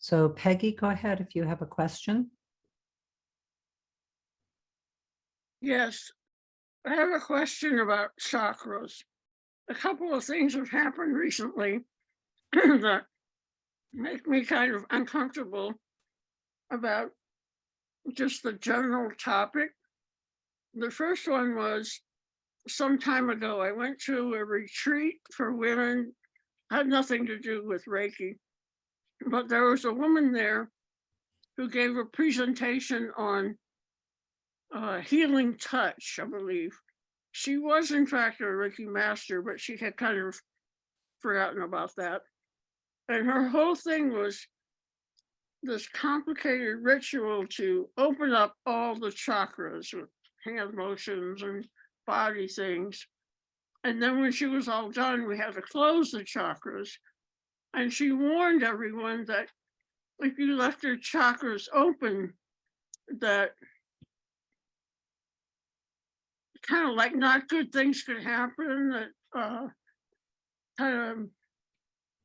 So Peggy, go ahead if you have a question. Yes, I have a question about chakras. A couple of things have happened recently that make me kind of uncomfortable about just the general topic. The first one was some time ago, I went to a retreat for women, had nothing to do with Reiki, but there was a woman there who gave a presentation on healing touch, I believe. She was, in fact, a Reiki master, but she had kind of forgotten about that. And her whole thing was this complicated ritual to open up all the chakras with hand motions and body things. And then when she was all done, we had to close the chakras. And she warned everyone that if you left your chakras open, that kind of like not good things could happen, that kind of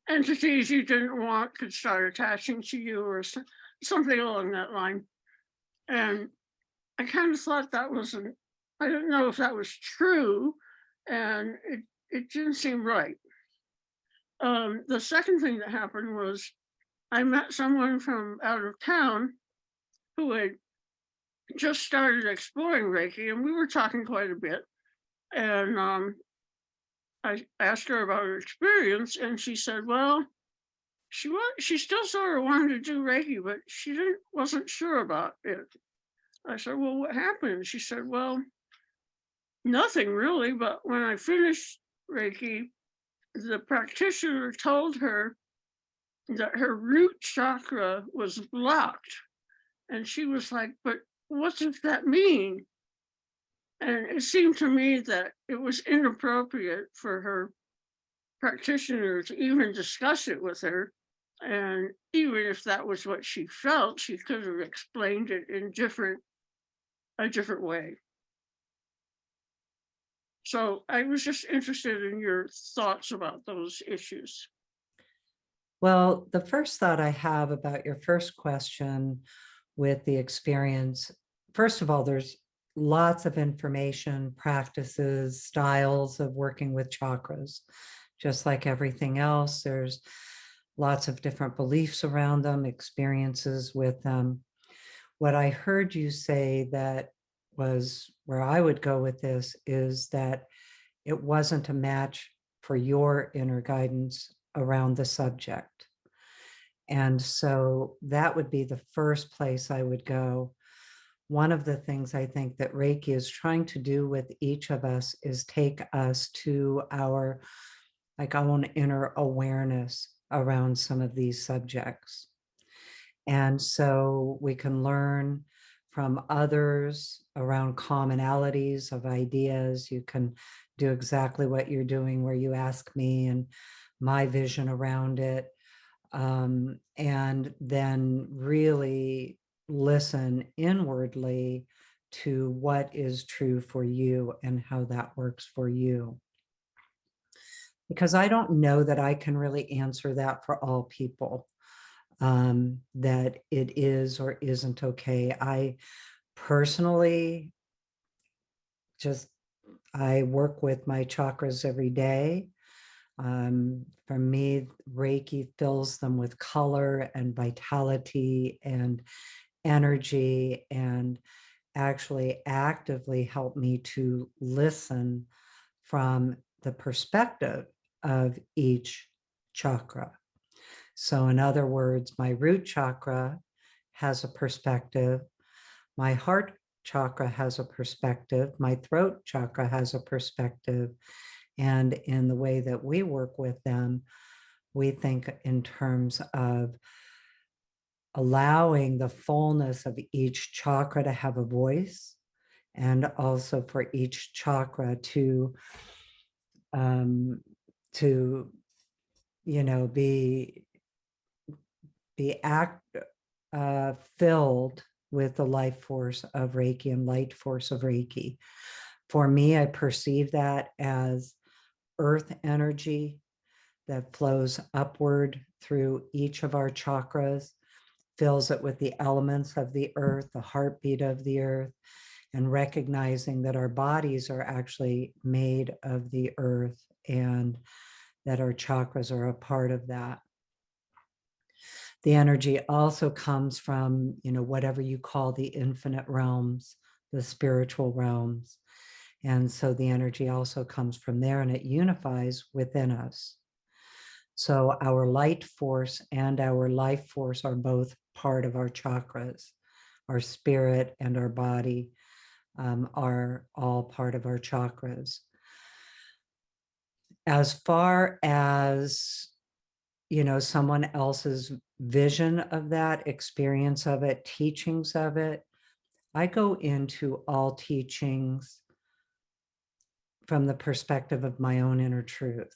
entities you didn't want could start attaching to you or something along that line. And I kind of thought that wasn't, I didn't know if that was true, and it didn't seem right. The second thing that happened was I met someone from out of town who had just started exploring Reiki, and we were talking quite a bit. And I asked her about her experience, and she said, well, she still sort of wanted to do Reiki, but she wasn't sure about it. I said, well, what happened? She said, well, nothing really, but when I finished Reiki, the practitioner told her that her root chakra was blocked. And she was like, but what does that mean? And it seemed to me that it was inappropriate for her practitioner to even discuss it with her. And even if that was what she felt, she could have explained it in a different way. So I was just interested in your thoughts about those issues. Well, the first thought I have about your first question with the experience, first of all, there's lots of information, practices, styles of working with chakras. Just like everything else, there's lots of different beliefs around them, experiences with them. What I heard you say that was where I would go with this is that it wasn't a match for your inner guidance around the subject. And so that would be the first place I would go. One of the things I think that Reiki is trying to do with each of us is take us to our own inner awareness around some of these subjects. And so we can learn from others around commonalities of ideas. You can do exactly what you're doing where you ask me and my vision around it. And then really listen inwardly to what is true for you and how that works for you. Because I don't know that I can really answer that for all people, that it is or isn't okay. I personally I work with my chakras every day. For me, Reiki fills them with color and vitality and energy, and actually actively help me to listen from the perspective of each chakra. So in other words, my root chakra has a perspective, my heart chakra has a perspective, my throat chakra has a perspective. And in the way that we work with them, we think in terms of allowing the fullness of each chakra to have a voice, and also for each chakra to be filled with the life force of Reiki and light force of Reiki. For me, I perceive that as earth energy that flows upward through each of our chakras, fills it with the elements of the earth, the heartbeat of the earth, and recognizing that our bodies are actually made of the earth and that our chakras are a part of that. The energy also comes from, whatever you call the infinite realms, the spiritual realms. And so the energy also comes from there and it unifies within us. So our light force and our life force are both part of our chakras. Our spirit and our body are all part of our chakras. As far as, someone else's vision of that, experience of it, teachings of it, I go into all teachings from the perspective of my own inner truth.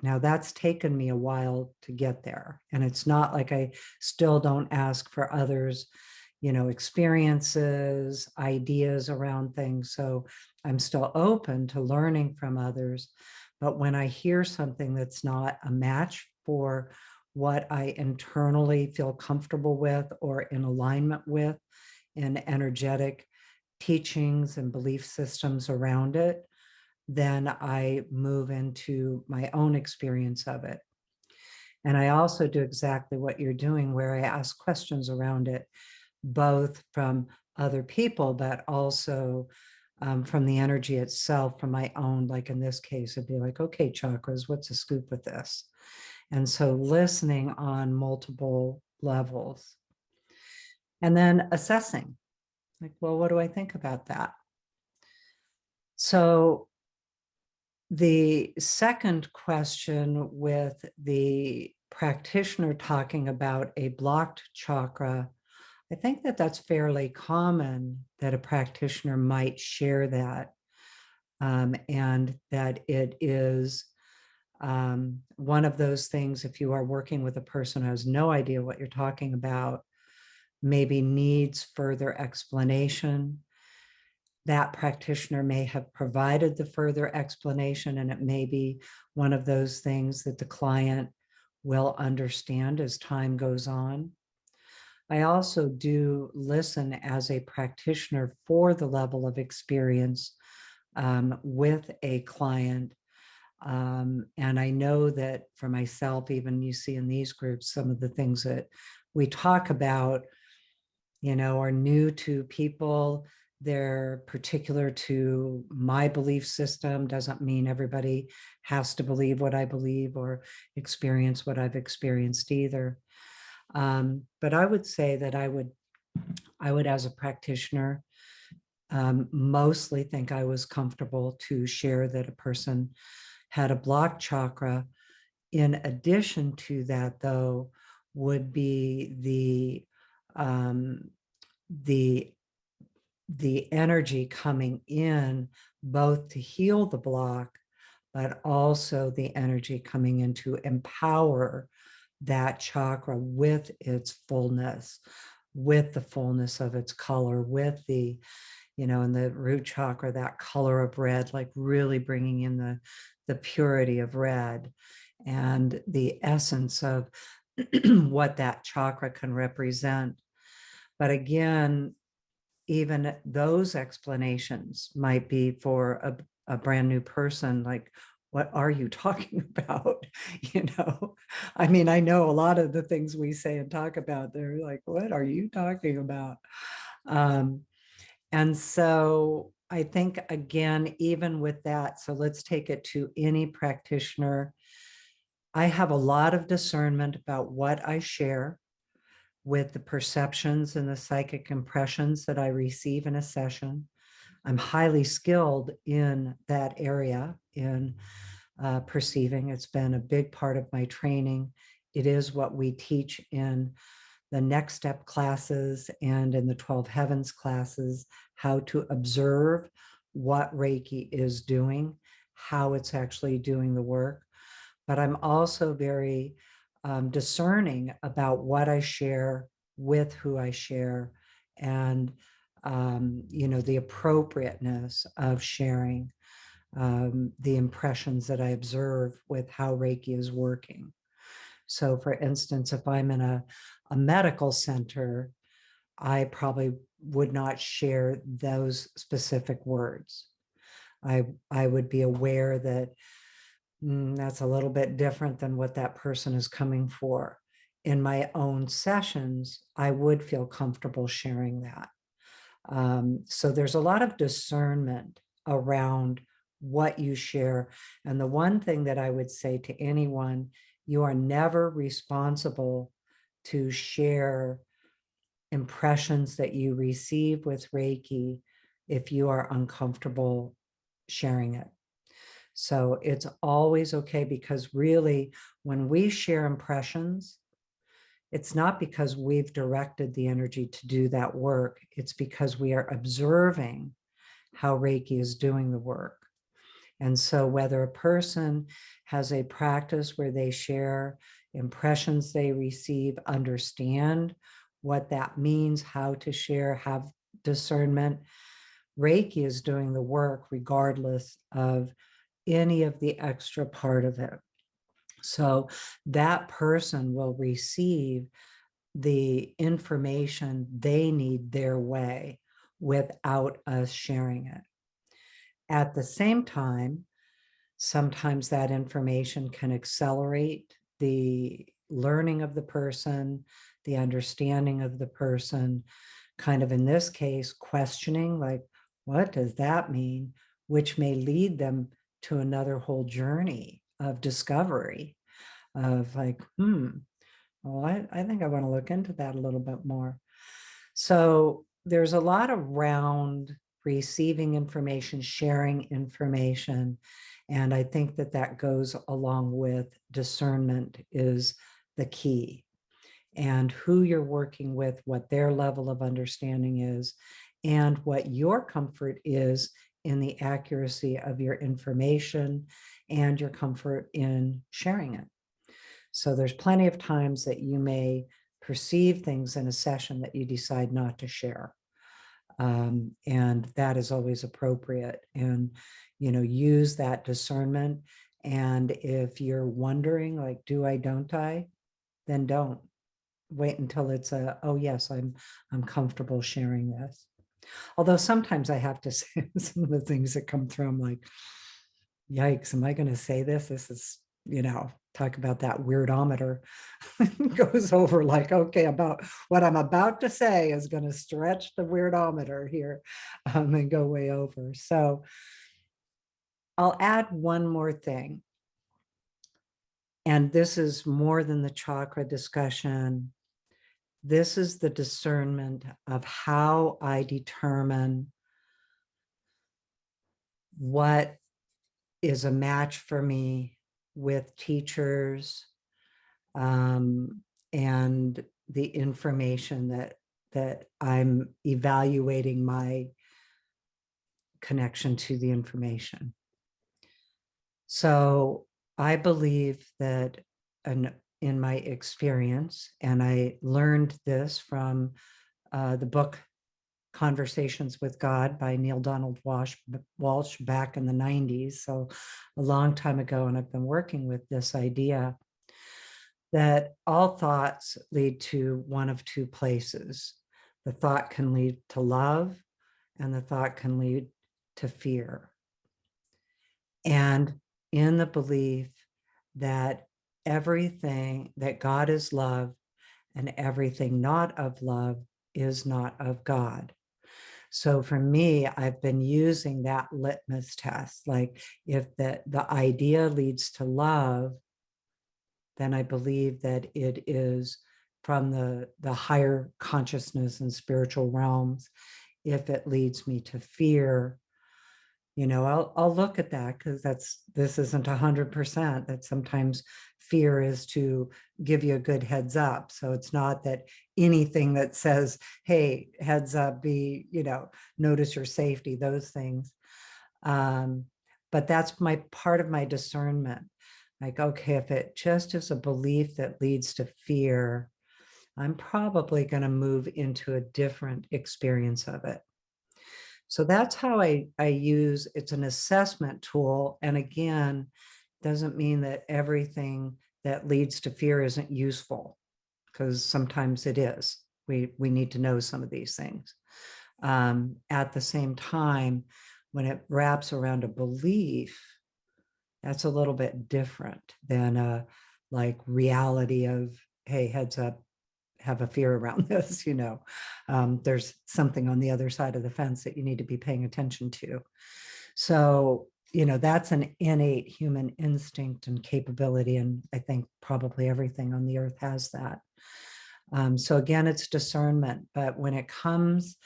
Now, that's taken me a while to get there. And it's not like I still don't ask for others, experiences, ideas around things. So I'm still open to learning from others. But when I hear something that's not a match for what I internally feel comfortable with or in alignment with in energetic teachings and belief systems around it, then I move into my own experience of it. And I also do exactly what you're doing, where I ask questions around it, both from other people, but also from the energy itself, from my own, like in this case, it'd be like, okay, chakras, what's the scoop with this? And so listening on multiple levels. And then assessing, like, well, what do I think about that? So the second question, with the practitioner talking about a blocked chakra, I think that that's fairly common that a practitioner might share that, and that it is one of those things, if you are working with a person who has no idea what you're talking about, maybe needs further explanation. That practitioner may have provided the further explanation, and it may be one of those things that the client will understand as time goes on. I also do listen as a practitioner for the level of experience with a client. And I know that for myself, even you see in these groups, some of the things that we talk about, are new to people. They're particular to my belief system. Doesn't mean everybody has to believe what I believe or experience what I've experienced either. But I would say that I would, as a practitioner, mostly think I was comfortable to share that a person had a blocked chakra. In addition to that, though, would be the energy coming in, both to heal the block, but also the energy coming in to empower that chakra with its fullness, with the fullness of its color, with the, in the root chakra, that color of red, like really bringing in the purity of red and the essence of what that chakra can represent. But again, even those explanations might be for a brand new person, like, what are you talking about? I mean, I know a lot of the things we say and talk about, they're like, what are you talking about? And so I think, again, even with that, so let's take it to any practitioner. I have a lot of discernment about what I share with the perceptions and the psychic impressions that I receive in a session. I'm highly skilled in that area, in perceiving. It's been a big part of my training. It is what we teach in the next step classes and in the 12 heavens classes, how to observe what Reiki is doing, how it's actually doing the work. But I'm also very discerning about what I share, with who I share, and the appropriateness of sharing the impressions that I observe with how Reiki is working. So for instance, if I'm in a medical center, I probably would not share those specific words. I would be aware that that's a little bit different than what that person is coming for. In my own sessions, I would feel comfortable sharing that. So there's a lot of discernment around what you share. And the one thing that I would say to anyone, you are never responsible to share impressions that you receive with Reiki if you are uncomfortable sharing it. So it's always okay, because really, when we share impressions, it's not because we've directed the energy to do that work. It's because we are observing how Reiki is doing the work. And so whether a person has a practice where they share impressions they receive, understand what that means, how to share, have discernment, Reiki is doing the work regardless of any of the extra part of it. So that person will receive the information they need their way without us sharing it. At the same time, sometimes that information can accelerate the learning of the person, the understanding of the person, kind of in this case, questioning, like, what does that mean? Which may lead them to another whole journey of discovery of like, well, I think I want to look into that a little bit more. So there's a lot around receiving information, sharing information. And I think that that goes along with discernment is the key. And who you're working with, what their level of understanding is, and what your comfort is in the accuracy of your information and your comfort in sharing it. So there's plenty of times that you may perceive things in a session that you decide not to share. And that is always appropriate. And, use that discernment. And if you're wondering, like, do I, don't I? Then don't. Wait until it's oh yes, I'm comfortable sharing this. Although sometimes I have to say some of the things that come through, I'm like, yikes, am I going to say this? This is, talk about that weirdometer. Goes over like, okay, about what I'm about to say is going to stretch the weirdometer here and go way over. So I'll add one more thing. And this is more than the chakra discussion. This is the discernment of how I determine what is a match for me with teachers, and the information that I'm evaluating my connection to the information. So I believe that in my experience, and I learned this from the book Conversations with God by Neil Donald Walsh back in the 90s, so a long time ago, and I've been working with this idea that all thoughts lead to one of two places. The thought can lead to love, and the thought can lead to fear. And in the belief that everything, that God is love, and everything not of love is not of God. So for me, I've been using that litmus test. Like, if the idea leads to love, then I believe that it is from the higher consciousness and spiritual realms. If it leads me to fear, I'll look at that, because this isn't 100%. That sometimes fear is to give you a good heads up. So it's not that anything that says, hey, heads up, notice your safety, those things. But that's my part of my discernment. Like, okay, if it just is a belief that leads to fear, I'm probably going to move into a different experience of it. So that's how I use, it's an assessment tool. And again, doesn't mean that everything that leads to fear isn't useful, because sometimes it is. We need to know some of these things. At the same time, when it wraps around a belief, that's a little bit different than a like reality of, hey, heads up, have a fear around this, there's something on the other side of the fence that you need to be paying attention to. So, that's an innate human instinct and capability. And I think probably everything on the earth has that. So again, it's discernment. But when it comes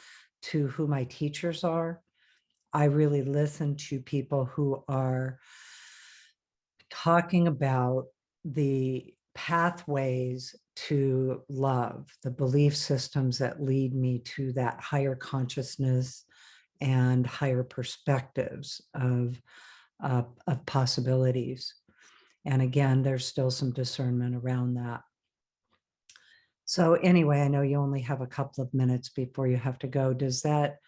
to who my teachers are, I really listen to people who are talking about the pathways to love, the belief systems that lead me to that higher consciousness and higher perspectives of possibilities. And again, there's still some discernment around that. So anyway, I know you only have a couple of minutes before you have to go. Does that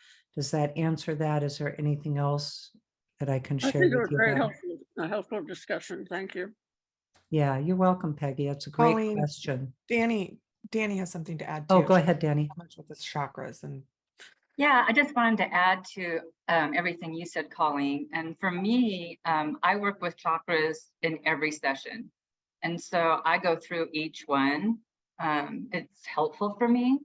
answer that? Is there anything else that I can I share think it with was you very about? helpful, a helpful discussion. Thank you. Yeah, you're welcome, Peggy. It's a great Colleen, question. Danny has something to add Oh, too. go ahead, Danny. How much with the chakras and Yeah, I just wanted to add to everything you said, Colleen. And for me, I work with chakras in every session. And so I go through each one. It's helpful for me.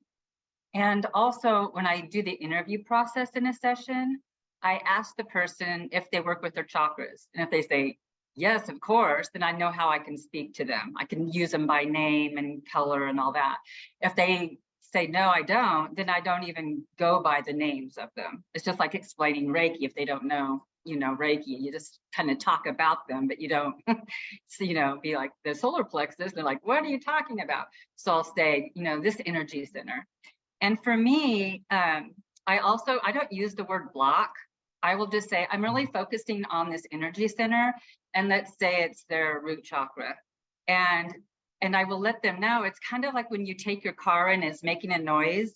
And also when I do the interview process in a session, I ask the person if they work with their chakras. And if they say, yes, of course, then I know how I can speak to them. I can use them by name and color and all that. If they say, no, I don't, then I don't even go by the names of them. It's just like explaining Reiki. If they don't know, Reiki, you just kind of talk about them, but you don't, be like the solar plexus. They're like, what are you talking about? So I'll say, this energy center. And for me, I don't use the word block. I will just say, I'm really focusing on this energy center. And let's say it's their root chakra. And I will let them know, it's kind of like when you take your car and it's making a noise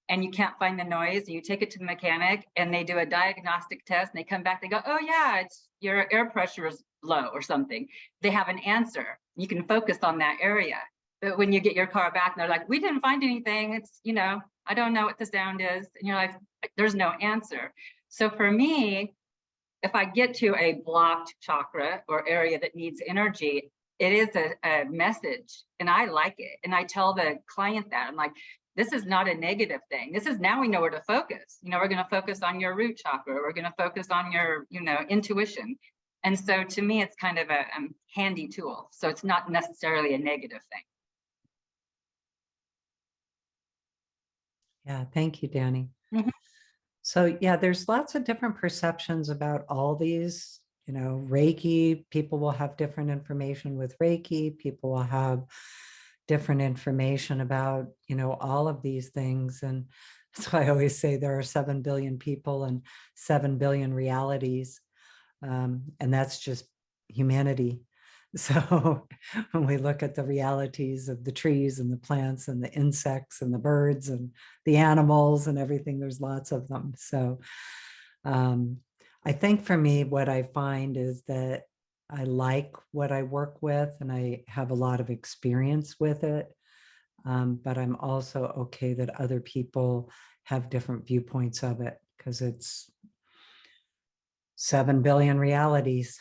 and you can't find the noise, and you take it to the mechanic and they do a diagnostic test and they come back, they go, oh yeah, it's your air pressure is low or something. They have an answer. You can focus on that area. But when you get your car back and they're like, we didn't find anything. It's, I don't know what the sound is. And you're like, there's no answer. So for me, if I get to a blocked chakra or area that needs energy, it is a message and I like it. And I tell the client that I'm like, this is not a negative thing. This is, now we know where to focus. We're going to focus on your root chakra. We're going to focus on your, intuition. And so to me, it's kind of a handy tool. So it's not necessarily a negative thing. Yeah, thank you, Danny. Mhm. So yeah, there's lots of different perceptions about all these, Reiki. People will have different information with Reiki. People will have different information about, all of these things. And so I always say there are 7 billion people and 7 billion realities. And that's just humanity. So when we look at the realities of the trees and the plants and the insects and the birds and the animals and everything, there's lots of them. So I think for me, what I find is that I like what I work with and I have a lot of experience with it. But I'm also okay that other people have different viewpoints of it because it's 7 billion realities.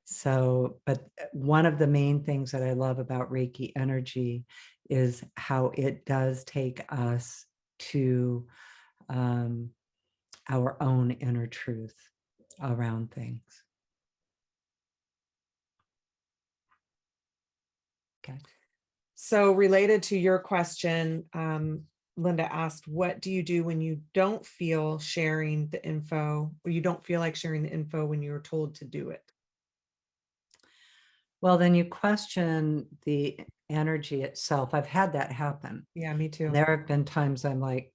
So, but one of the main things that I love about Reiki energy is how it does take us to our own inner truth around things. Okay. so related to your question, Linda asked, what do you do when you don't feel sharing the info or you don't feel like sharing the info when you're told to do it? Well, then you question the energy itself. I've had that happen. Yeah, me too. There have been times I'm like,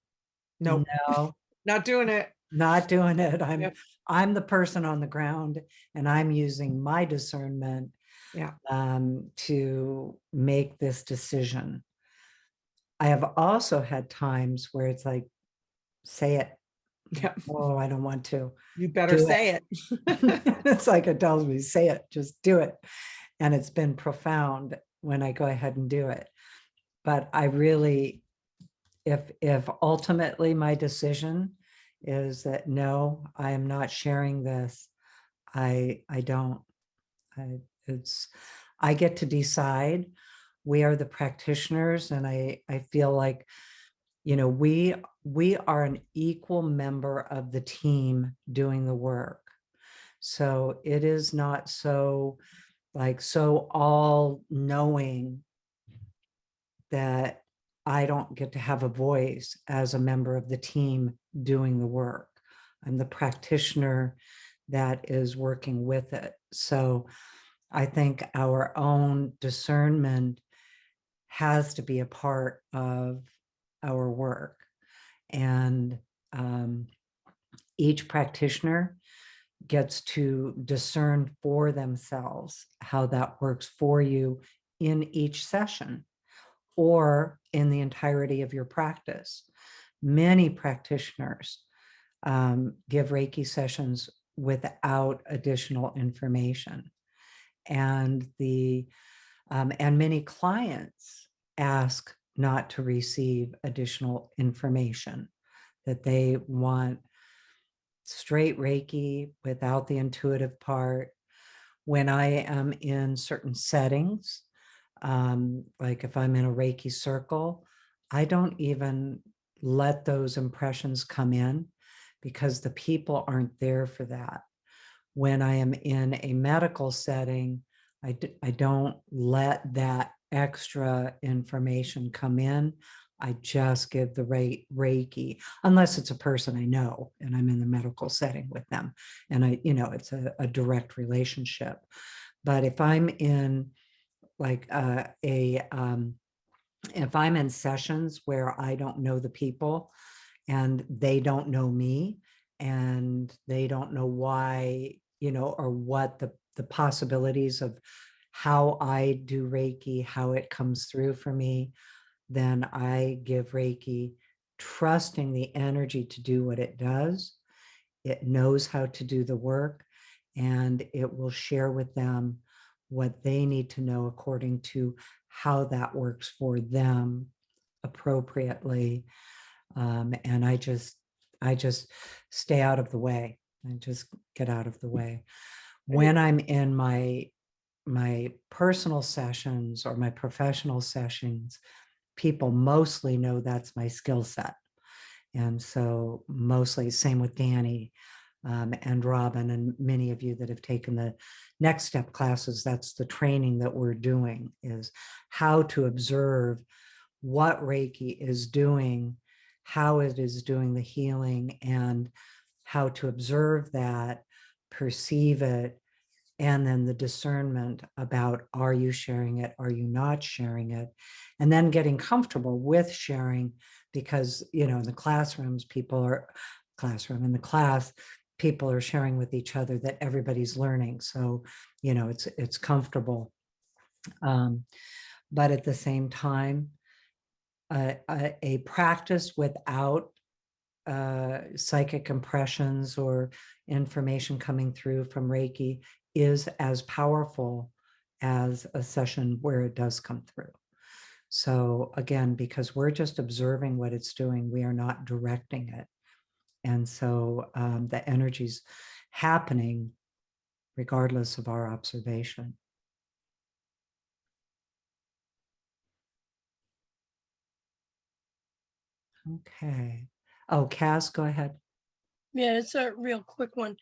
Nope. no, Not doing it. not doing it. Yep. I'm the person on the ground and I'm using my discernment Yeah. to make this decision. I have also had times where it's like, say it. Yeah. Oh, I don't want to. You better Do say it. It's like it tells me, say it, just do it. And it's been profound. when I go ahead and do it. But I really, if ultimately my decision is that no, I am not sharing this, I don't. I get to decide. We are the practitioners, and I feel like, we are an equal member of the team doing the work. So it is not so all knowing that I don't get to have a voice as a member of the team doing the work. I'm the practitioner that is working with it. So I think our own discernment has to be a part of our work. And each practitioner gets to discern for themselves how that works for you in each session or in the entirety of your practice. Many practitioners give Reiki sessions without additional information. And many clients ask not to receive additional information, that they want straight Reiki without the intuitive part. When I am in certain settings, like if I'm in a Reiki circle, I don't even let those impressions come in because the people aren't there for that. When I am in a medical setting, I don't let that extra information come in. I just give the Reiki, unless it's a person I know and I'm in the medical setting with them. And it's a direct relationship. But if I'm in if I'm in sessions where I don't know the people and they don't know me and they don't know why, or what the possibilities of how I do Reiki, how it comes through for me, then I give Reiki, trusting the energy to do what it does. It knows how to do the work, and it will share with them what they need to know according to how that works for them appropriately. And I just stay out of the way. I just get out of the way. When I'm in my personal sessions or my professional sessions, people mostly know that's my skill set. And so mostly same with Danny and Robyn and many of you that have taken the next step classes. That's the training that we're doing, is how to observe what Reiki is doing, how it is doing the healing, and how to observe that, perceive it, and then the discernment about, are you sharing it? Are you not sharing it? And then getting comfortable with sharing, because, in the classrooms, in the class, people are sharing with each other that everybody's learning. So, it's comfortable. But at the same time, a practice without psychic impressions or information coming through from Reiki is as powerful as a session where it does come through. So again, because we're just observing what it's doing, we are not directing it. And so the energy's happening regardless of our observation. Okay. Oh, Cass, go ahead. Yeah, it's a real quick one.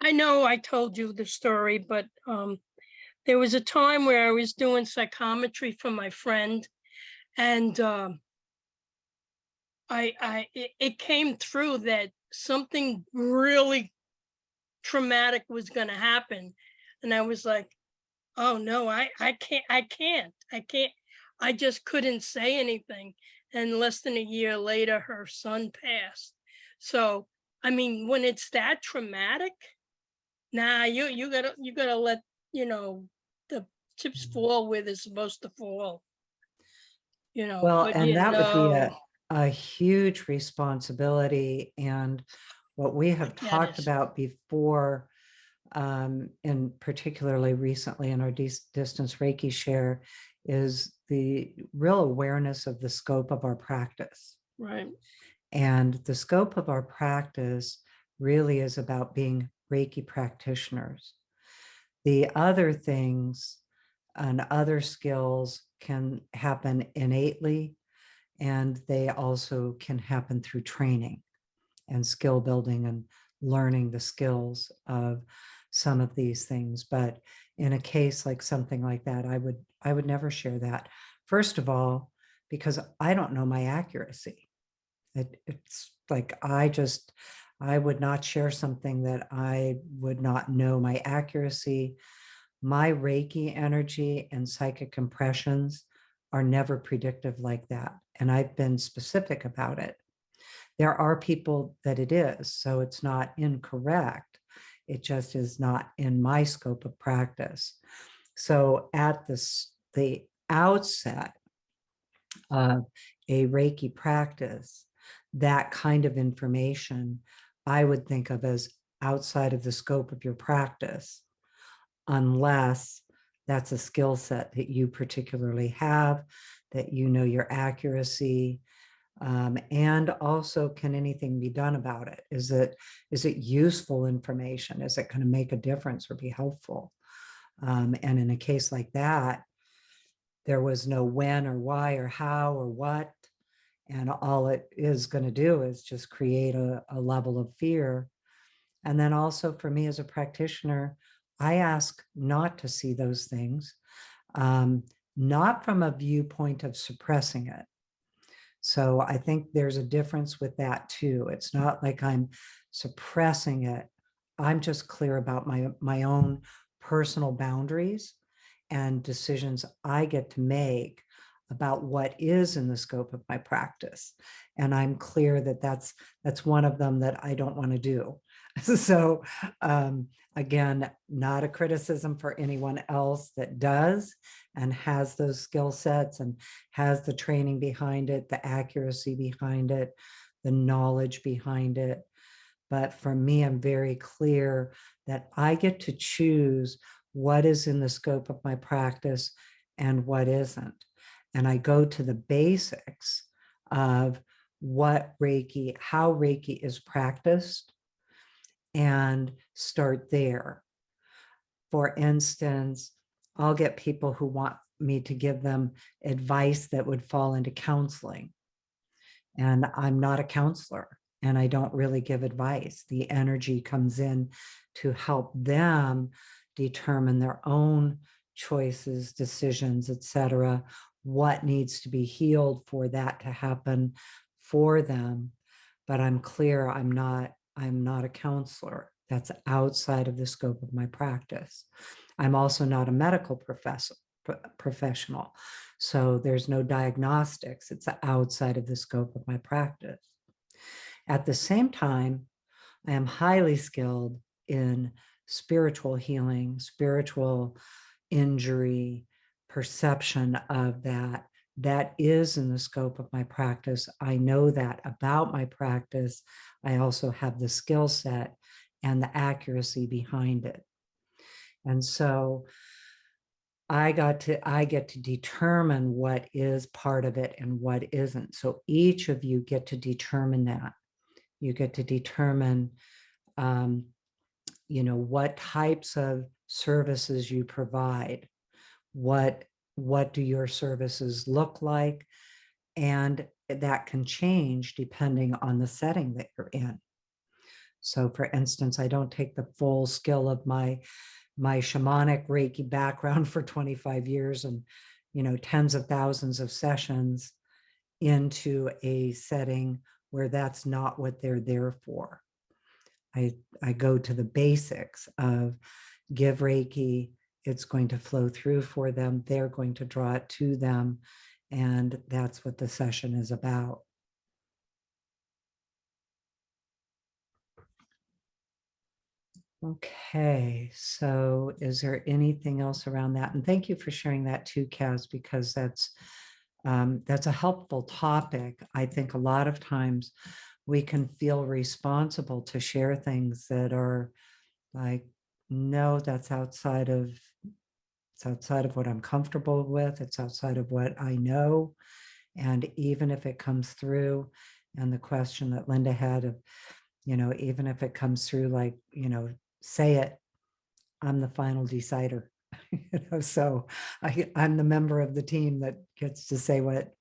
I know I told you the story, but there was a time where I was doing psychometry for my friend, and it came through that something really traumatic was going to happen, and I was like, oh no, I can't. I just couldn't say anything. And less than a year later, her son passed. So, I mean, when it's that traumatic, nah, you gotta let, the chips fall where they're supposed to fall. Well, but and that would be a huge responsibility. And what we have Yeah, it talked is. about before, and particularly recently in our distance Reiki share, is the real awareness of the scope of our practice. Right. And the scope of our practice really is about being Reiki practitioners. The other things and other skills can happen innately, and they also can happen through training and skill building and learning the skills of some of these things. But in a case like something like that, I would never share that. First of all, because I don't know my accuracy. It's like I would not share something that I would not know my accuracy. My Reiki energy and psychic impressions are never predictive like that. And I've been specific about it. There are people that it is, so it's not incorrect. It just is not in my scope of practice. So at the outset of a Reiki practice, that kind of information I would think of as outside of the scope of your practice, unless that's a skill set that you particularly have, that you know your accuracy. And also, can anything be done about it? Is it useful information? Is it going to make a difference or be helpful? And in a case like that, there was no when or why or how or what. And all it is going to do is just create a level of fear. And then also for me as a practitioner, I ask not to see those things, not from a viewpoint of suppressing it. So I think there's a difference with that too. It's not like I'm suppressing it. I'm just clear about my own personal boundaries and decisions I get to make about what is in the scope of my practice. And I'm clear that that's one of them that I don't want to do. So again, not a criticism for anyone else that does and has those skill sets and has the training behind it, the accuracy behind it, the knowledge behind it. But for me, I'm very clear that I get to choose what is in the scope of my practice and what isn't. And I go to the basics of what Reiki, how Reiki is practiced, and start there. For instance, I'll get people who want me to give them advice that would fall into counseling. And I'm not a counselor and I don't really give advice. The energy comes in to help them determine their own choices, decisions, etc., what needs to be healed for that to happen for them. But I'm clear I'm not a counselor. That's outside of the scope of my practice. I'm also not a medical professional. So there's no diagnostics. It's outside of the scope of my practice. At the same time, I am highly skilled in spiritual healing, spiritual injury, perception of that. That is in the scope of my practice. I know that about my practice. I also have the skill set and the accuracy behind it. And so I get to determine what is part of it and what isn't. So each of you get to determine that. You get to determine, what types of services you provide. What do your services look like? And that can change depending on the setting that you're in. So for instance, I don't take the full skill of my shamanic Reiki background for 25 years and, tens of thousands of sessions into a setting where that's not what they're there for. I go to the basics of give Reiki, it's going to flow through for them. They're going to draw it to them. And that's what the session is about. Okay, so is there anything else around that? And thank you for sharing that too, Kaz, because that's a helpful topic. I think a lot of times we can feel responsible to share things that are like no, that's outside of, it's outside of what I'm comfortable with. It's outside of what I know. And even if it comes through, and the question that Linda had of, even if it comes through like, say it, I'm the final decider. So I'm the member of the team that gets to say what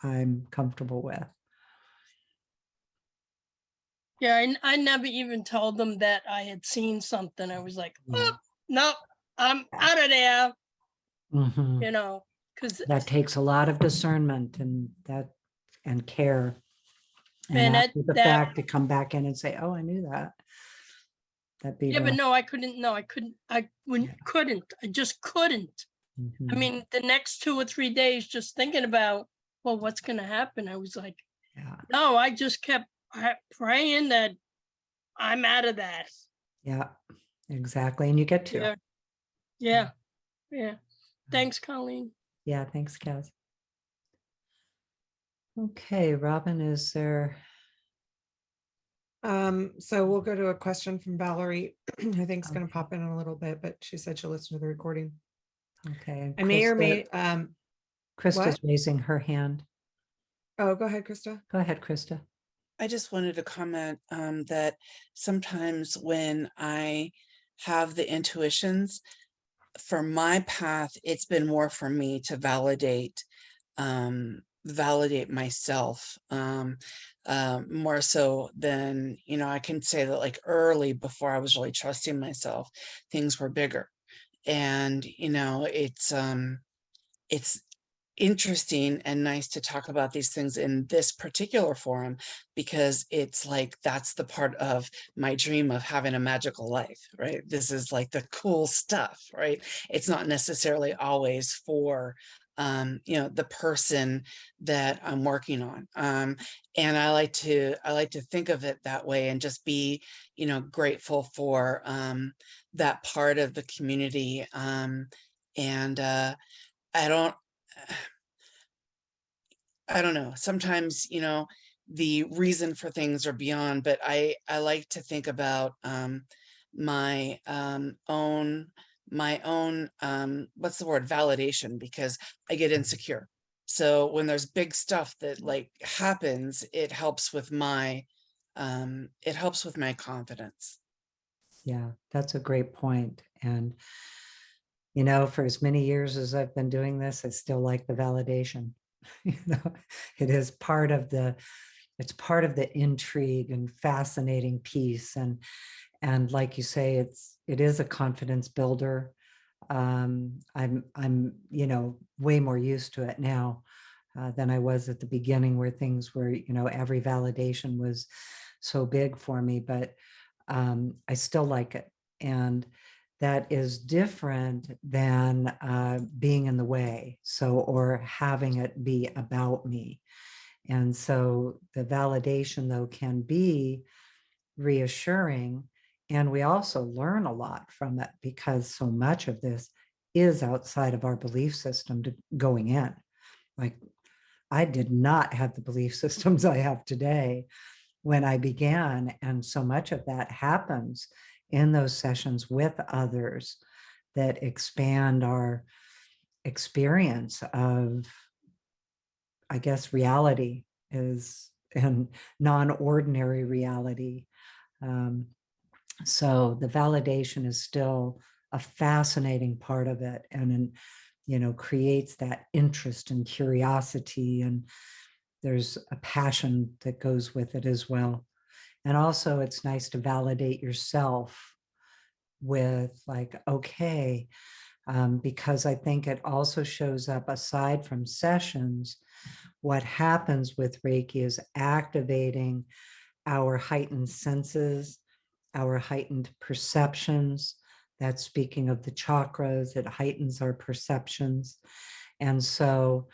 I'm comfortable with. Yeah, I never even told them that I had seen something. I was like, Yeah. oh, no, I'm out of there, Mhm. because That takes a lot of discernment and care. And man, after the that fact, to come back in and say, oh, I knew that. That'd be yeah, but rough. no, I couldn't. No, I couldn't. Yeah. Couldn't. I just couldn't. I Mhm. mean, the next 2 or 3 days, just thinking about, well, what's going to happen? I was like, Yeah. no, I just kept praying that I'm out of that. Yeah, exactly. And you get to. Yeah, yeah, yeah. Thanks, Colleen. Yeah, thanks, Kaz. Okay, Robyn, is there? So we'll go to a question from Valerie. I think it's going to Okay. pop in a little bit, but she said she'll listen to the recording. Okay. And I may or may, Krista's what? raising her hand. Oh, go ahead, Krista. Go ahead, Krista. I just wanted to comment that sometimes when I have the intuitions, for my path, it's been more for me to validate myself, more so than, I can say that like early, before I was really trusting myself, things were bigger. And it's interesting and nice to talk about these things in this particular forum, because it's like that's the part of my dream of having a magical life, right? This is like the cool stuff, right? It's not necessarily always for the person that I'm working on, and I like to think of it that way, and just be grateful for that part of the community, and I don't I don't know. Sometimes, the reason for things are beyond, but I like to think about my own what's the word, validation, because I get insecure. So when there's big stuff that like happens, it helps with my confidence. Yeah, that's a great point. And, for as many years as I've been doing this, I still like the validation. It is it's part of the intrigue and fascinating piece. And like you say, it is a confidence builder. I'm way more used to it now than I was at the beginning, where things were, every validation was so big for me, but I still like it. And that is different than being in the way. So, or having it be about me. And so the validation, though, can be reassuring. And we also learn a lot from it, because so much of this is outside of our belief system going in. Like, I did not have the belief systems I have today when I began. And so much of that happens in those sessions with others that expand our experience of, I guess, reality is, and non-ordinary reality. So the validation is still a fascinating part of it, and creates that interest and curiosity, and there's a passion that goes with it as well. And also it's nice to validate yourself with like, okay, because I think it also shows up, aside from sessions, what happens with Reiki is activating our heightened senses, our heightened perceptions. That's speaking of the chakras, it heightens our perceptions. And so,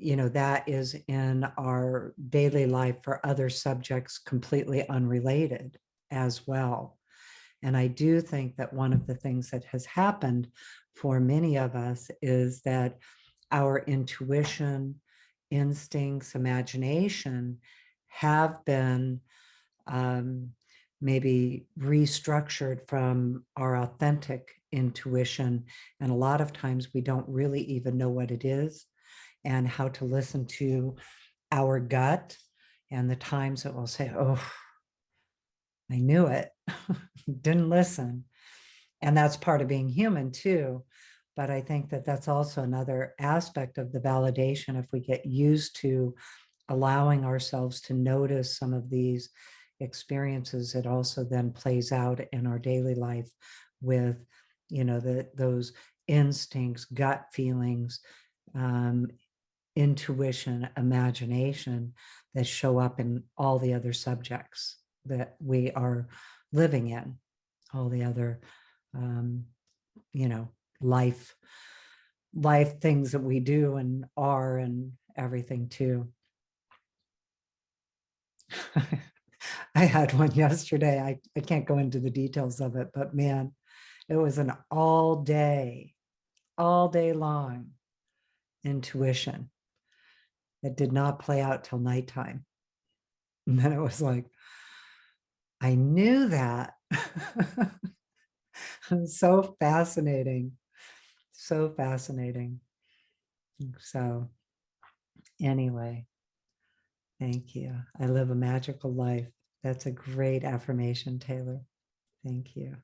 that is in our daily life for other subjects completely unrelated as well. And I do think that one of the things that has happened for many of us is that our intuition, instincts, imagination have been maybe restructured from our authentic intuition. And a lot of times we don't really even know what it is and how to listen to our gut. And the times that we'll say, oh, I knew it, didn't listen. And that's part of being human too. But I think that that's also another aspect of the validation. If we get used to allowing ourselves to notice some of these experiences, it also then plays out in our daily life with, those instincts, gut feelings, intuition, imagination that show up in all the other subjects that we are living in, all the other, life things that we do and are and everything too. I had one yesterday. I can't go into the details of it, but man, it was an all day long intuition that did not play out till nighttime. And then it was like, I knew that. So fascinating. So fascinating. So anyway, thank you. I live a magical life. That's a great affirmation, Taylor. Thank you.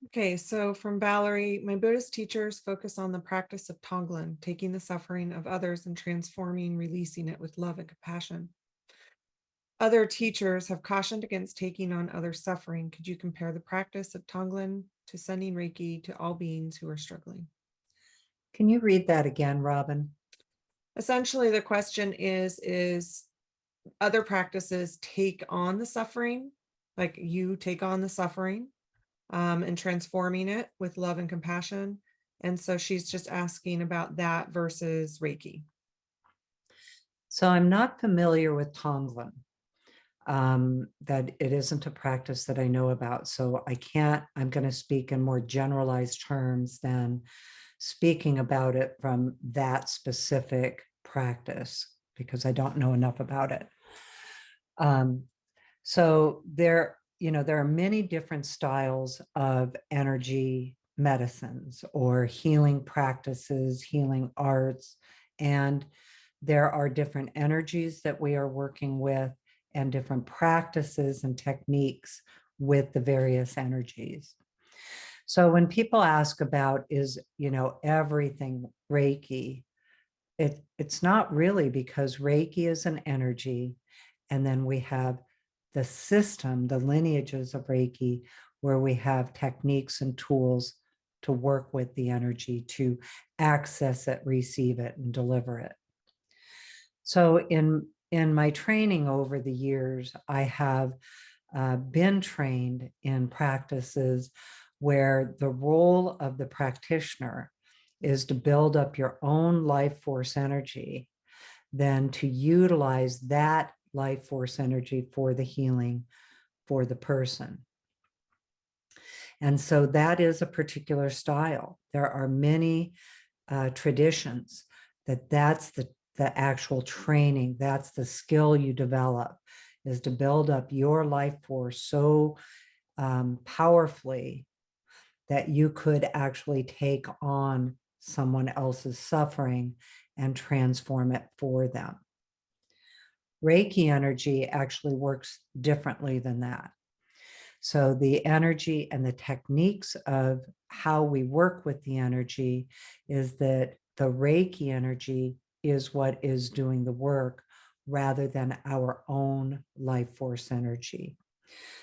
Okay, so from Valerie, my Buddhist teachers focus on the practice of Tonglen, taking the suffering of others and transforming, releasing it with love and compassion. Other teachers have cautioned against taking on other suffering. Could you compare the practice of Tonglen to sending Reiki to all beings who are struggling? Can you read that again, Robyn? Essentially, the question is other practices take on the suffering, like you take on the suffering, and transforming it with love and compassion. And so she's just asking about that versus Reiki. So I'm not familiar with Tonglen. That it isn't a practice that I know about. So I'm going to speak in more generalized terms than speaking about it from that specific practice because I don't know enough about it. So there are many different styles of energy medicines or healing practices, healing arts, and there are different energies that we are working with and different practices and techniques with the various energies. So when people ask about is, everything Reiki, it's not really, because Reiki is an energy. And then we have the system, the lineages of Reiki, where we have techniques and tools to work with the energy, to access it, receive it, and deliver it. So in my training over the years, I have been trained in practices where the role of the practitioner is to build up your own life force energy, then to utilize that life force energy for the healing for the person. And so that is a particular style. There are many traditions that's the actual training, that's the skill you develop, is to build up your life force so powerfully that you could actually take on someone else's suffering and transform it for them. Reiki energy actually works differently than that. So the energy and the techniques of how we work with the energy is that the Reiki energy is what is doing the work rather than our own life force energy.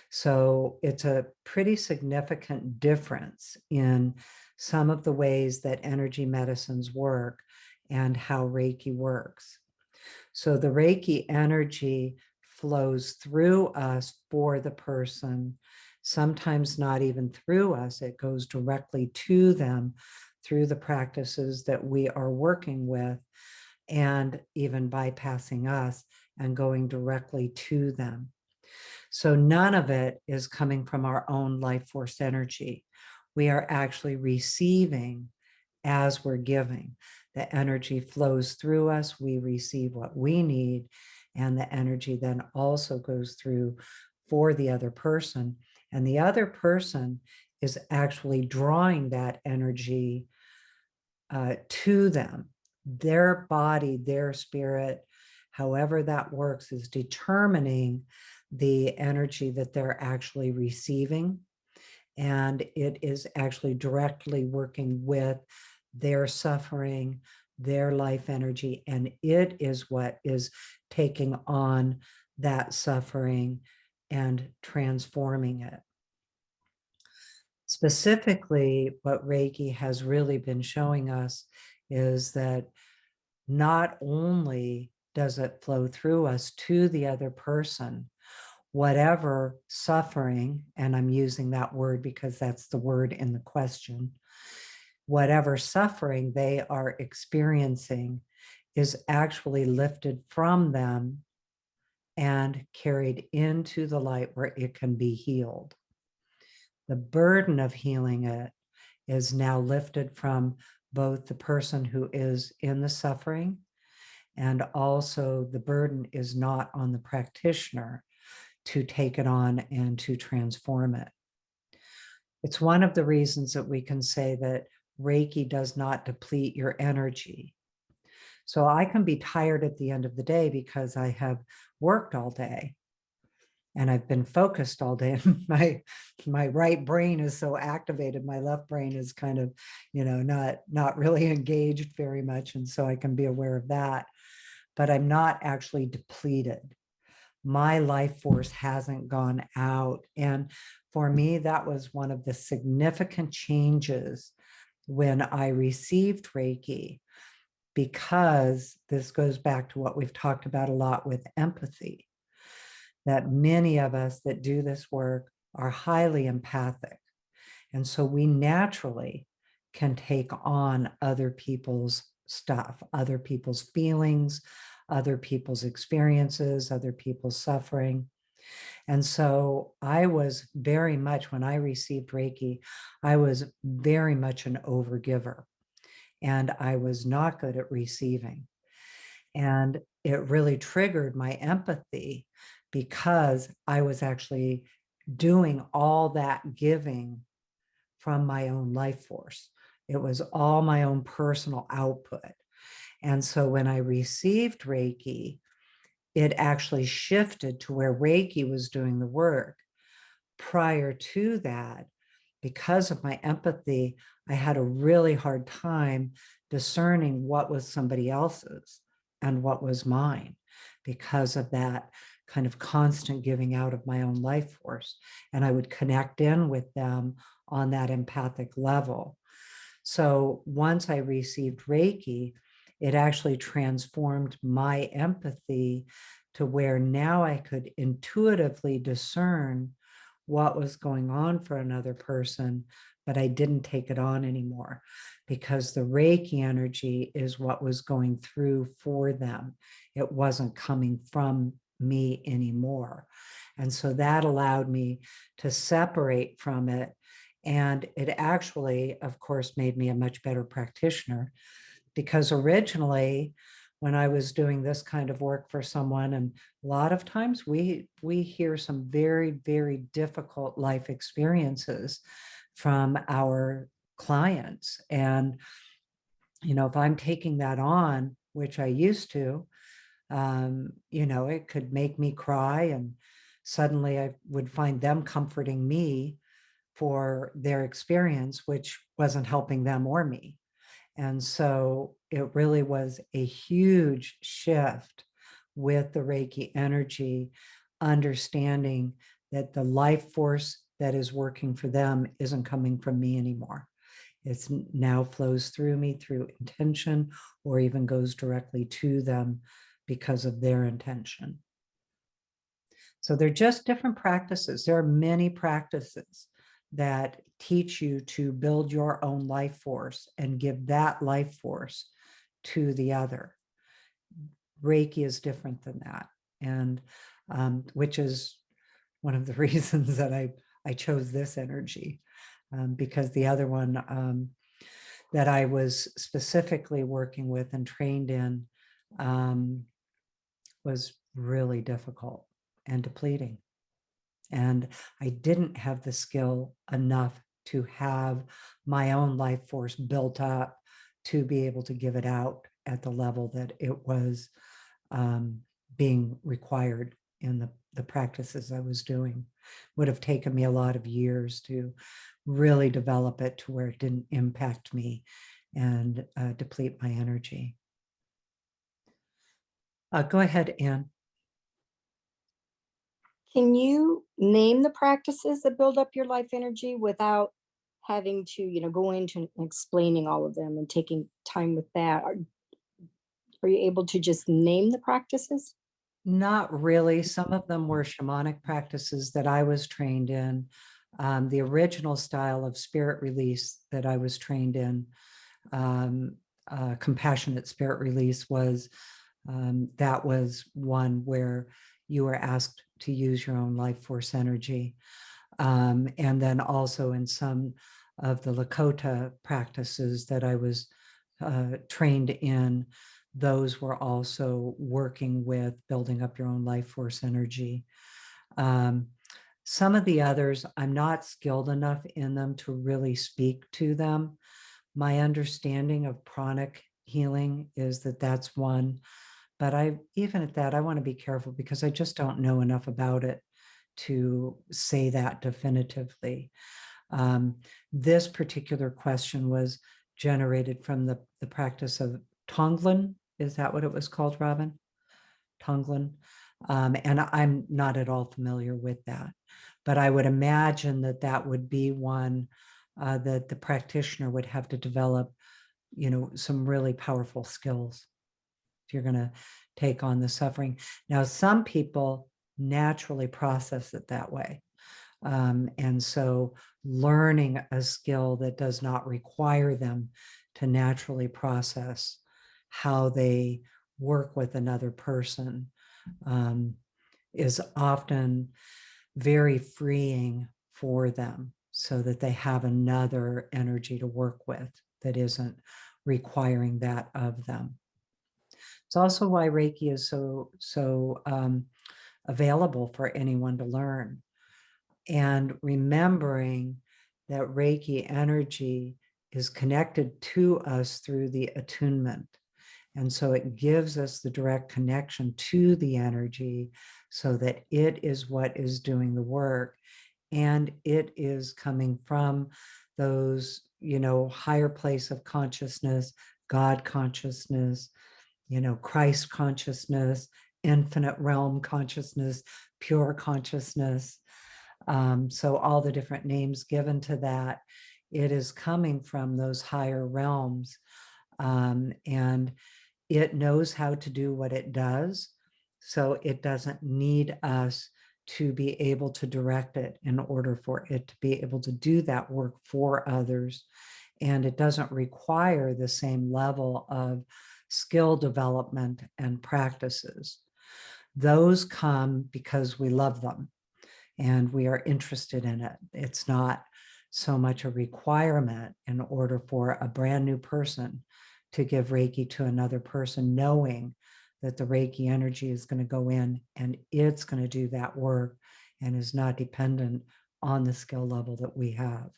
So it's a pretty significant difference in some of the ways that energy medicines work and how Reiki works. So the Reiki energy flows through us for the person, sometimes not even through us. It goes directly to them through the practices that we are working with, and even bypassing us and going directly to them. So none of it is coming from our own life force energy. We are actually receiving as we're giving. The energy flows through us. We receive what we need, and the energy then also goes through for the other person. And the other person is actually drawing that energy to them. Their body, their spirit, however that works, is determining the energy that they're actually receiving. And it is actually directly working with their suffering, their life energy, and it is what is taking on that suffering and transforming it. Specifically, what Reiki has really been showing us is that not only does it flow through us to the other person, whatever suffering, and I'm using that word because that's the word in the question, whatever suffering they are experiencing is actually lifted from them and carried into the light where it can be healed. The burden of healing it is now lifted from both the person who is in the suffering, and also the burden is not on the practitioner to take it on and to transform it. It's one of the reasons that we can say that Reiki does not deplete your energy. So I can be tired at the end of the day because I have worked all day and I've been focused all day. My right brain is so activated. My left brain is kind of, not really engaged very much. And so I can be aware of that, but I'm not actually depleted. My life force hasn't gone out. And for me, that was one of the significant changes when I received Reiki, because this goes back to what we've talked about a lot with empathy, that many of us that do this work are highly empathic. And so we naturally can take on other people's stuff, other people's feelings, other people's experiences, other people's suffering. And so I was very much, when I received Reiki, I was very much an overgiver, and I was not good at receiving. And it really triggered my empathy because I was actually doing all that giving from my own life force. It was all my own personal output. And so when I received Reiki, it actually shifted to where Reiki was doing the work. Prior to that, because of my empathy, I had a really hard time discerning what was somebody else's and what was mine, because of that kind of constant giving out of my own life force. And I would connect in with them on that empathic level. So once I received Reiki, it actually transformed my empathy to where now I could intuitively discern what was going on for another person, but I didn't take it on anymore because the Reiki energy is what was going through for them. It wasn't coming from me anymore. And so that allowed me to separate from it. And it actually, of course, made me a much better practitioner, because originally, when I was doing this kind of work for someone, and a lot of times we hear some very, very difficult life experiences from our clients. And, if I'm taking that on, which I used to, it could make me cry, and suddenly I would find them comforting me for their experience, which wasn't helping them or me. And so it really was a huge shift with the Reiki energy, understanding that the life force that is working for them isn't coming from me anymore. It's now flows through me through intention, or even goes directly to them because of their intention. So they're just different practices. There are many practices that teach you to build your own life force and give that life force to the other. Reiki is different than that, and which is one of the reasons that I chose this energy, because the other one that I was specifically working with and trained in was really difficult and depleting. And I didn't have the skill enough to have my own life force built up to be able to give it out at the level that it was being required in the practices I was doing. Would have taken me a lot of years to really develop it to where it didn't impact me and deplete my energy. Go ahead, Anne. Can you name the practices that build up your life energy without having to, go into explaining all of them and taking time with that? Are you able to just name the practices? Not really. Some of them were shamanic practices that I was trained in. The original style of spirit release that I was trained in, compassionate spirit release, was that was one where you were asked to use your own life force energy. And then also in some of the Lakota practices that I was trained in, those were also working with building up your own life force energy. Some of the others, I'm not skilled enough in them to really speak to them. My understanding of pranic healing is that that's one. But even at that, I want to be careful because I just don't know enough about it to say that definitively. This particular question was generated from the practice of Tonglen. Is that what it was called, Robyn? Tonglen. And I'm not at all familiar with that. But I would imagine that that would be one that the practitioner would have to develop, some really powerful skills if you're going to take on the suffering. Now, some people naturally process it that way. And so learning a skill that does not require them to naturally process how they work with another person is often very freeing for them, so that they have another energy to work with that isn't requiring that of them. It's also why Reiki is so available for anyone to learn. And remembering that Reiki energy is connected to us through the attunement. And so it gives us the direct connection to the energy so that it is what is doing the work. And it is coming from those, higher place of consciousness, God consciousness, Christ consciousness, infinite realm consciousness, pure consciousness. So all the different names given to that, it is coming from those higher realms. And it knows how to do what it does. So it doesn't need us to be able to direct it in order for it to be able to do that work for others. And it doesn't require the same level of skill development and practices. Those come because we love them and we are interested in it. It's not so much a requirement in order for a brand new person to give Reiki to another person, knowing that the Reiki energy is going to go in and it's going to do that work and is not dependent on the skill level that we have.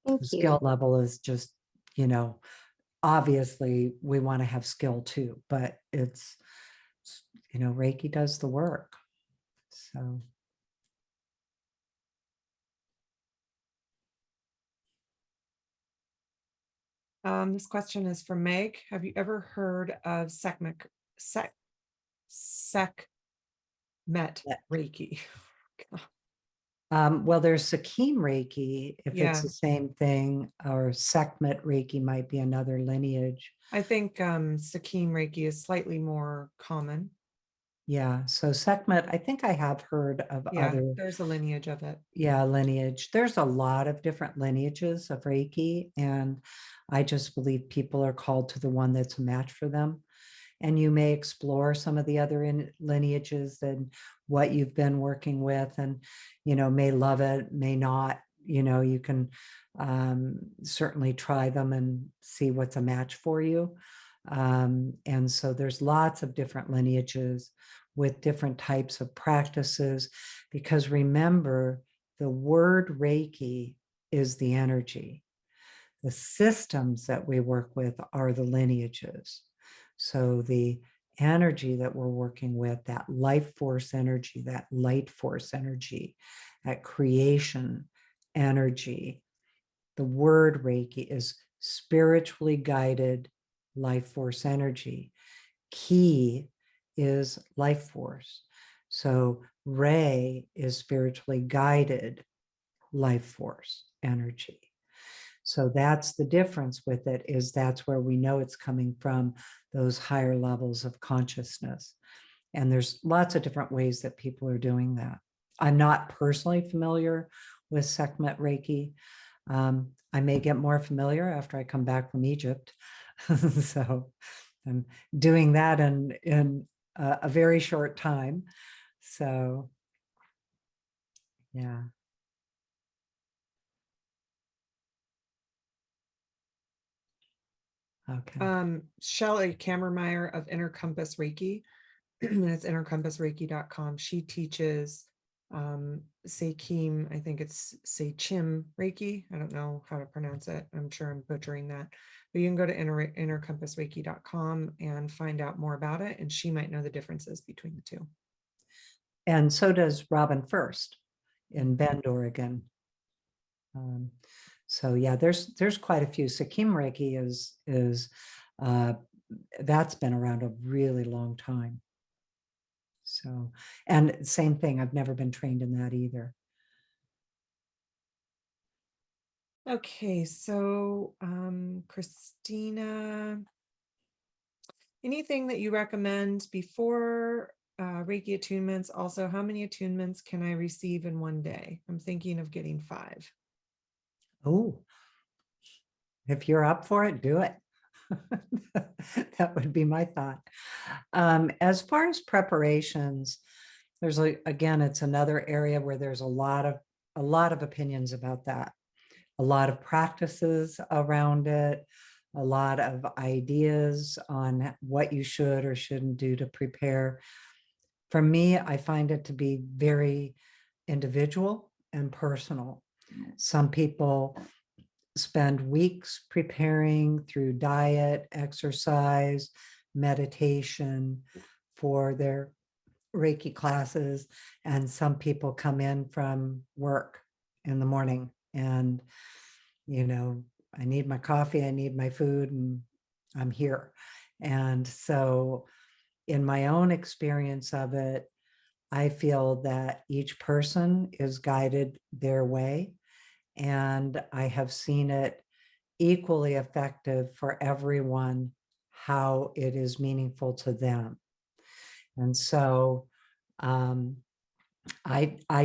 Thank The you. skill level is just, obviously we want to have skill too, but it's, Reiki does the work. So. This question is from Meg. Have you ever heard of Sekhmet Reiki? Well, there's Sakim Reiki, if Yeah. it's the same thing, or Sekhmet Reiki might be another lineage. I think Sakim Reiki is slightly more common. Yeah, so Sekhmet, I think I have heard of Yeah, other. there's a lineage of it. Yeah, lineage. There's a lot of different lineages of Reiki, and I just believe people are called to the one that's a match for them. And you may explore some of the other lineages and what you've been working with, and may love it, may not. You can certainly try them and see what's a match for you. And so there's lots of different lineages with different types of practices, because remember, the word Reiki is the energy. The systems that we work with are the lineages. So the energy that we're working with, that life force energy, that light force energy, that creation energy, the word Reiki is spiritually guided life force energy. Ki is life force. So Rei is spiritually guided life force energy. So that's the difference with it, is that's where we know it's coming from, those higher levels of consciousness. And there's lots of different ways that people are doing that. I'm not personally familiar with Sekhmet Reiki. I may get more familiar after I come back from Egypt. So I'm doing that in a very short time. So, yeah. Okay. Shelley Kammermeyer of Inner Compass Reiki, and it's innercompassreiki.com. She teaches Seikim, I think it's Seichim Reiki. I don't know how to pronounce it. I'm sure I'm butchering that. But you can go to innercompassreiki.com and find out more about it. And she might know the differences between the two. And so does Robyn First in Bend, Oregon. So yeah, there's quite a few. Seichim Reiki is that's been around a really long time. So, and same thing, I've never been trained in that either. Okay, so Christina, anything that you recommend before Reiki attunements? Also, how many attunements can I receive in one day? I'm thinking of getting 5. Oh, if you're up for it, do it. That would be my thought. As far as preparations, there's again, it's another area where there's a lot of opinions about that, a lot of practices around it, a lot of ideas on what you should or shouldn't do to prepare. For me, I find it to be very individual and personal. Some people spend weeks preparing through diet, exercise, meditation for their Reiki classes. And some people come in from work in the morning and, I need my coffee, I need my food, and I'm here. And so in my own experience of it, I feel that each person is guided their way. And I have seen it equally effective for everyone, how it is meaningful to them. And so I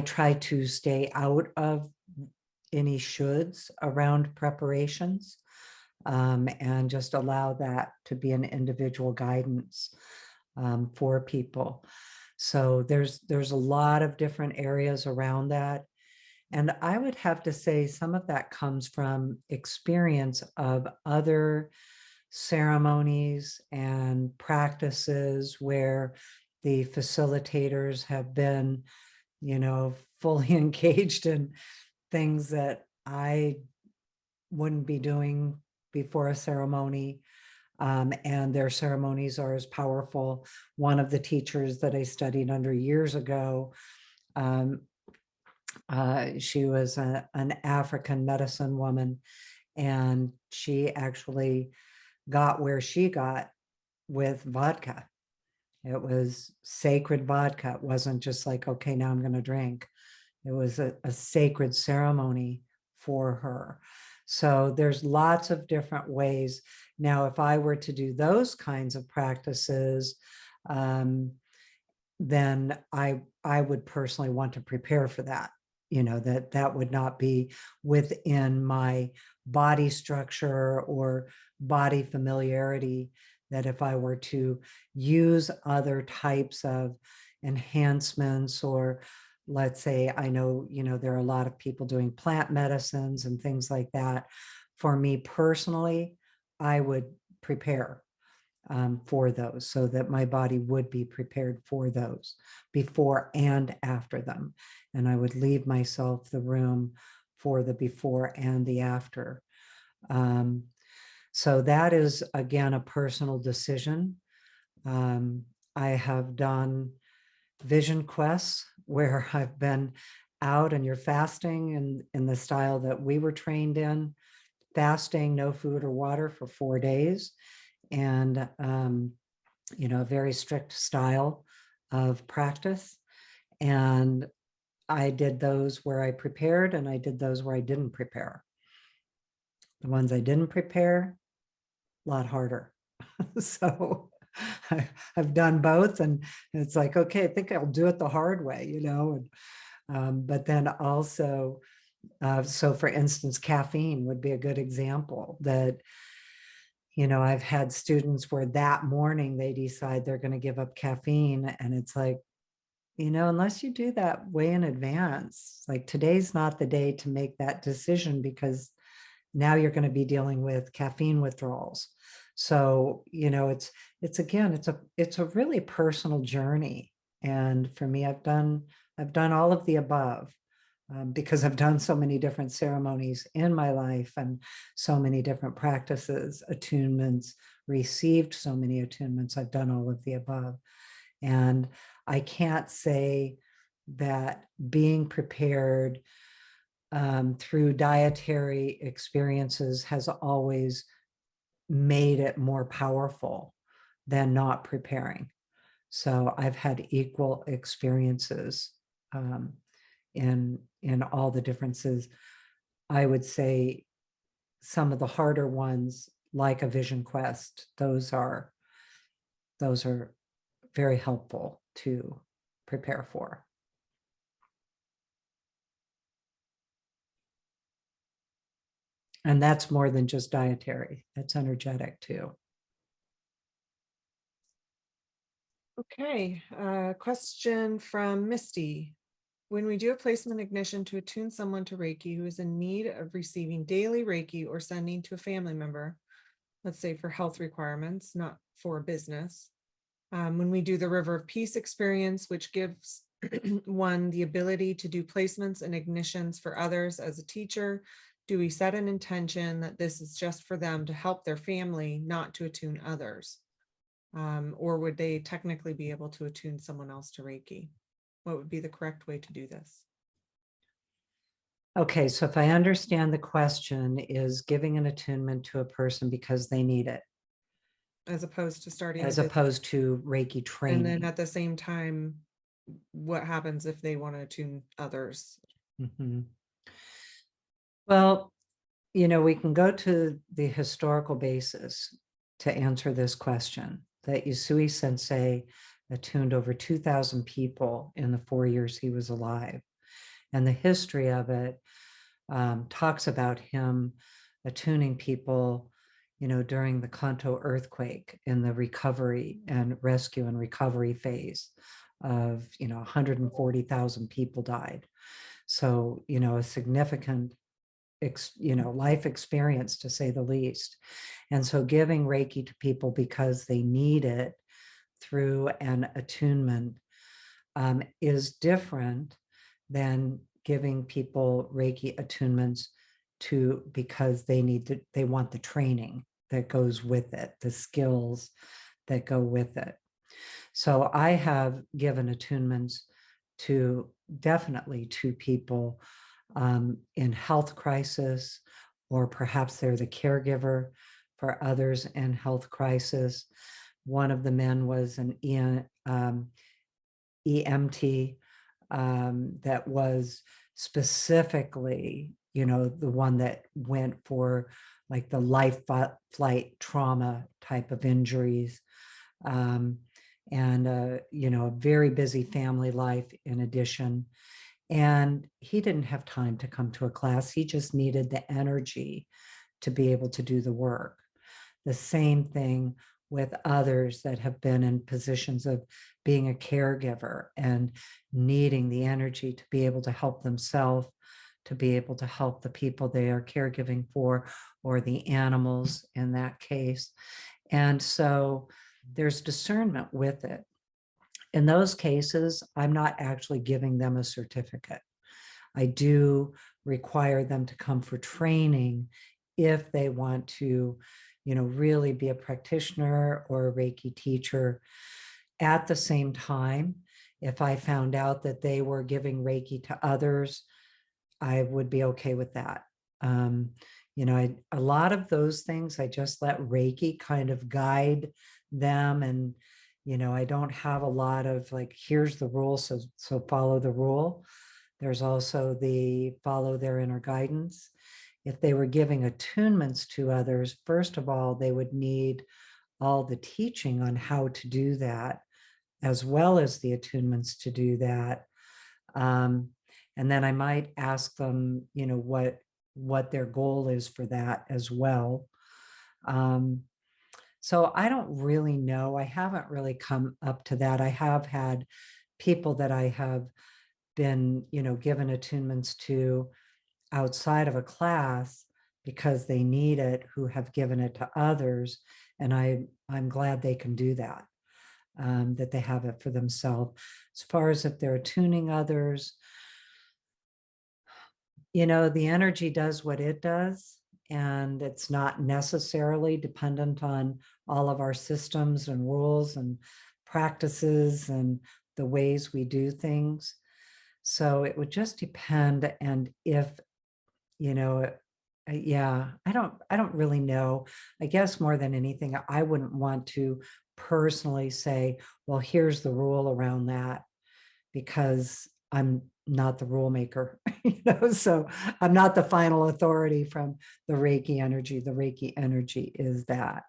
try to stay out of any shoulds around preparations, and just allow that to be an individual guidance for people. So there's a lot of different areas around that. And I would have to say some of that comes from experience of other ceremonies and practices where the facilitators have been, fully engaged in things that I wouldn't be doing before a ceremony. And their ceremonies are as powerful. One of the teachers that I studied under years ago, she was an African medicine woman, and she actually got where she got with vodka. It was sacred vodka. It wasn't just like, okay, now I'm going to drink. It was a sacred ceremony for her. So there's lots of different ways. Now, if I were to do those kinds of practices, then I would personally want to prepare for that. That would not be within my body structure or body familiarity, that if I were to use other types of enhancements, or let's say, I know, there are a lot of people doing plant medicines and things like that. For me personally, I would prepare. for those, so that my body would be prepared for those before and after them. And I would leave myself the room for the before and the after. So that is, again, a personal decision. I have done vision quests where I've been out and you're fasting in the style that we were trained in, fasting, no food or water for 4 days. And, a very strict style of practice. And I did those where I prepared, and I did those where I didn't prepare. The ones I didn't prepare, a lot harder. So I've done both, and it's like, okay, I think I'll do it the hard way, but then also, so for instance, caffeine would be a good example that, I've had students where that morning they decide they're going to give up caffeine, and it's like, unless you do that way in advance, like today's not the day to make that decision, because now you're going to be dealing with caffeine withdrawals. So, it's a really personal journey. And for me, I've done all of the above, because I've done so many different ceremonies in my life and so many different practices, attunements, received so many attunements. I've done all of the above. And I can't say that being prepared through dietary experiences has always made it more powerful than not preparing. So I've had equal experiences in all the differences. I would say some of the harder ones, like a vision quest, those are very helpful to prepare for. And that's more than just dietary, that's energetic too. Okay, question from Misty. When we do a placement ignition to attune someone to Reiki who is in need of receiving daily Reiki or sending to a family member, let's say for health requirements, not for business. When we do the River of Peace experience, which gives one the ability to do placements and ignitions for others as a teacher, do we set an intention that this is just for them to help their family, not to attune others? Or would they technically be able to attune someone else to Reiki? What would be the correct way to do this? Okay, so if I understand the question, is giving an attunement to a person because they need it, As opposed to starting as a business. opposed to Reiki And training. then at the same time, what happens if they want to attune others? Mhm. Well, we can go to the historical basis to answer this question, that Yusui Sensei attuned over 2,000 people in the 4 years he was alive. And the history of it talks about him attuning people, during the Kanto earthquake, in the recovery and rescue and recovery phase of, 140,000 people died. So, a significant life experience, to say the least. And so giving Reiki to people because they need it through an attunement is different than giving people Reiki attunements because they want the training that goes with it, the skills that go with it. So I have given attunements definitely to people in health crisis, or perhaps they're the caregiver for others in health crisis. One of the men was an EMT that was specifically, the one that went for like the life flight trauma type of injuries. And a very busy family life in addition. And he didn't have time to come to a class. He just needed the energy to be able to do the work. The same thing with others that have been in positions of being a caregiver and needing the energy to be able to help themselves, to be able to help the people they are caregiving for, or the animals in that case. And so there's discernment with it. In those cases, I'm not actually giving them a certificate. I do require them to come for training if they want to, really be a practitioner or a Reiki teacher. At the same time, if I found out that they were giving Reiki to others, I would be okay with that. A lot of those things, I just let Reiki kind of guide them. And, I don't have a lot of like, here's the rule, so follow the rule. There's also the follow their inner guidance. If they were giving attunements to others, first of all, they would need all the teaching on how to do that, as well as the attunements to do that. And then I might ask them, what their goal is for that as well. So I don't really know. I haven't really come up to that. I have had people that I have been, given attunements to outside of a class because they need it, who have given it to others. And I'm glad they can do that, that they have it for themselves. As far as if they're attuning others, the energy does what it does, and it's not necessarily dependent on all of our systems and rules and practices and the ways we do things. So it would just depend. And if, yeah, I don't really know. I guess more than anything, I wouldn't want to personally say, well, here's the rule around that, because I'm not the rule maker, so I'm not the final authority from the Reiki energy. The Reiki energy is that.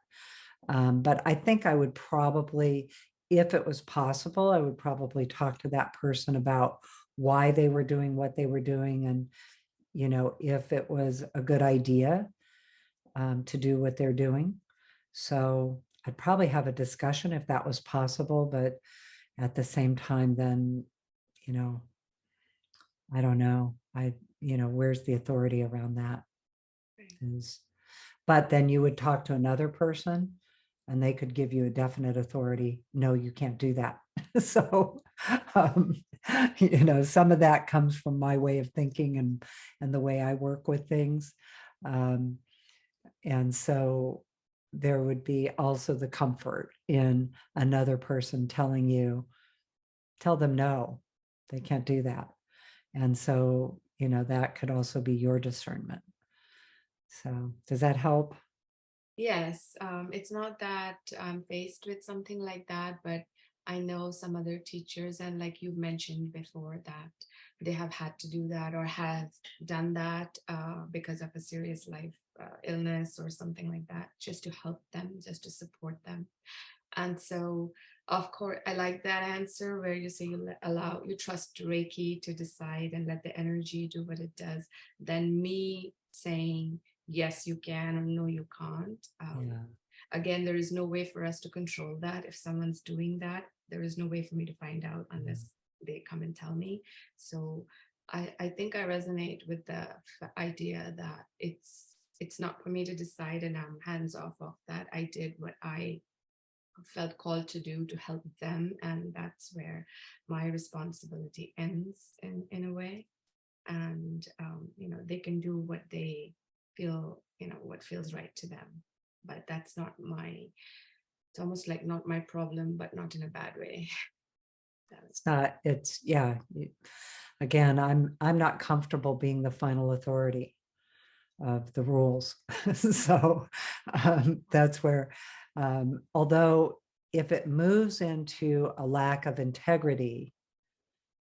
But I think I would probably, if it was possible, I would probably talk to that person about why they were doing what they were doing, and, if it was a good idea to do what they're doing. So I'd probably have a discussion if that was possible, but at the same time, then, I don't know. Where's the authority around that? But then you would talk to another person and they could give you a definite authority. No, you can't do that. So, some of that comes from my way of thinking and the way I work with things. And so there would be also the comfort in another person telling you, tell them no, they can't do that. And so, that could also be your discernment. So does that help? Yes, it's not that I'm faced with something like that, but I know some other teachers, and like you mentioned before, that they have had to do that or have done that because of a serious life illness or something like that, just to help them, just to support them. And so, of course, I like that answer where you say you trust Reiki to decide and let the energy do what it does. Then me saying, yes, you can, or no, you can't. Yeah. Again, there is no way for us to control that. If someone's doing that, there is no way for me to find out unless they come and tell me. So I think I resonate with the idea that it's not for me to decide, and I'm hands off of that. I did what I felt called to do to help them, and that's where my responsibility ends in a way. And they can do what they feel, what feels right to them, but that's not it's almost like not my problem, but not in a bad way. It's not, it's, yeah. Again, I'm not comfortable being the final authority of the rules. So that's where, although if it moves into a lack of integrity,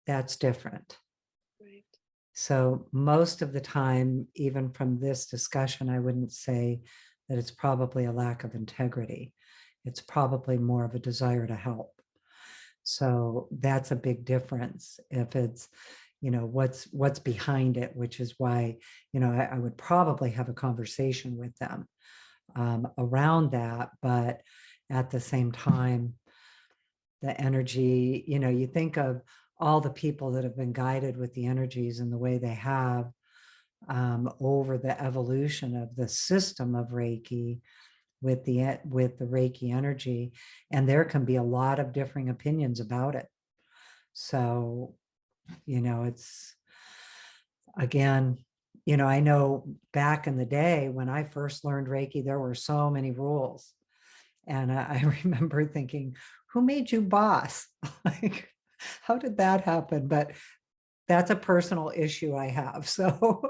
that's different. Right. So most of the time, even from this discussion, I wouldn't say that it's probably a lack of integrity. It's probably more of a desire to help. So that's a big difference. If it's, what's behind it, which is why, I would probably have a conversation with them around that. But at the same time, the energy, you think of all the people that have been guided with the energies and the way they have over the evolution of the system of Reiki. with the Reiki energy, and there can be a lot of differing opinions about it. So, it's, again, I know back in the day when I first learned Reiki, there were so many rules. And I remember thinking, who made you boss? Like, how did that happen? But that's a personal issue I have. So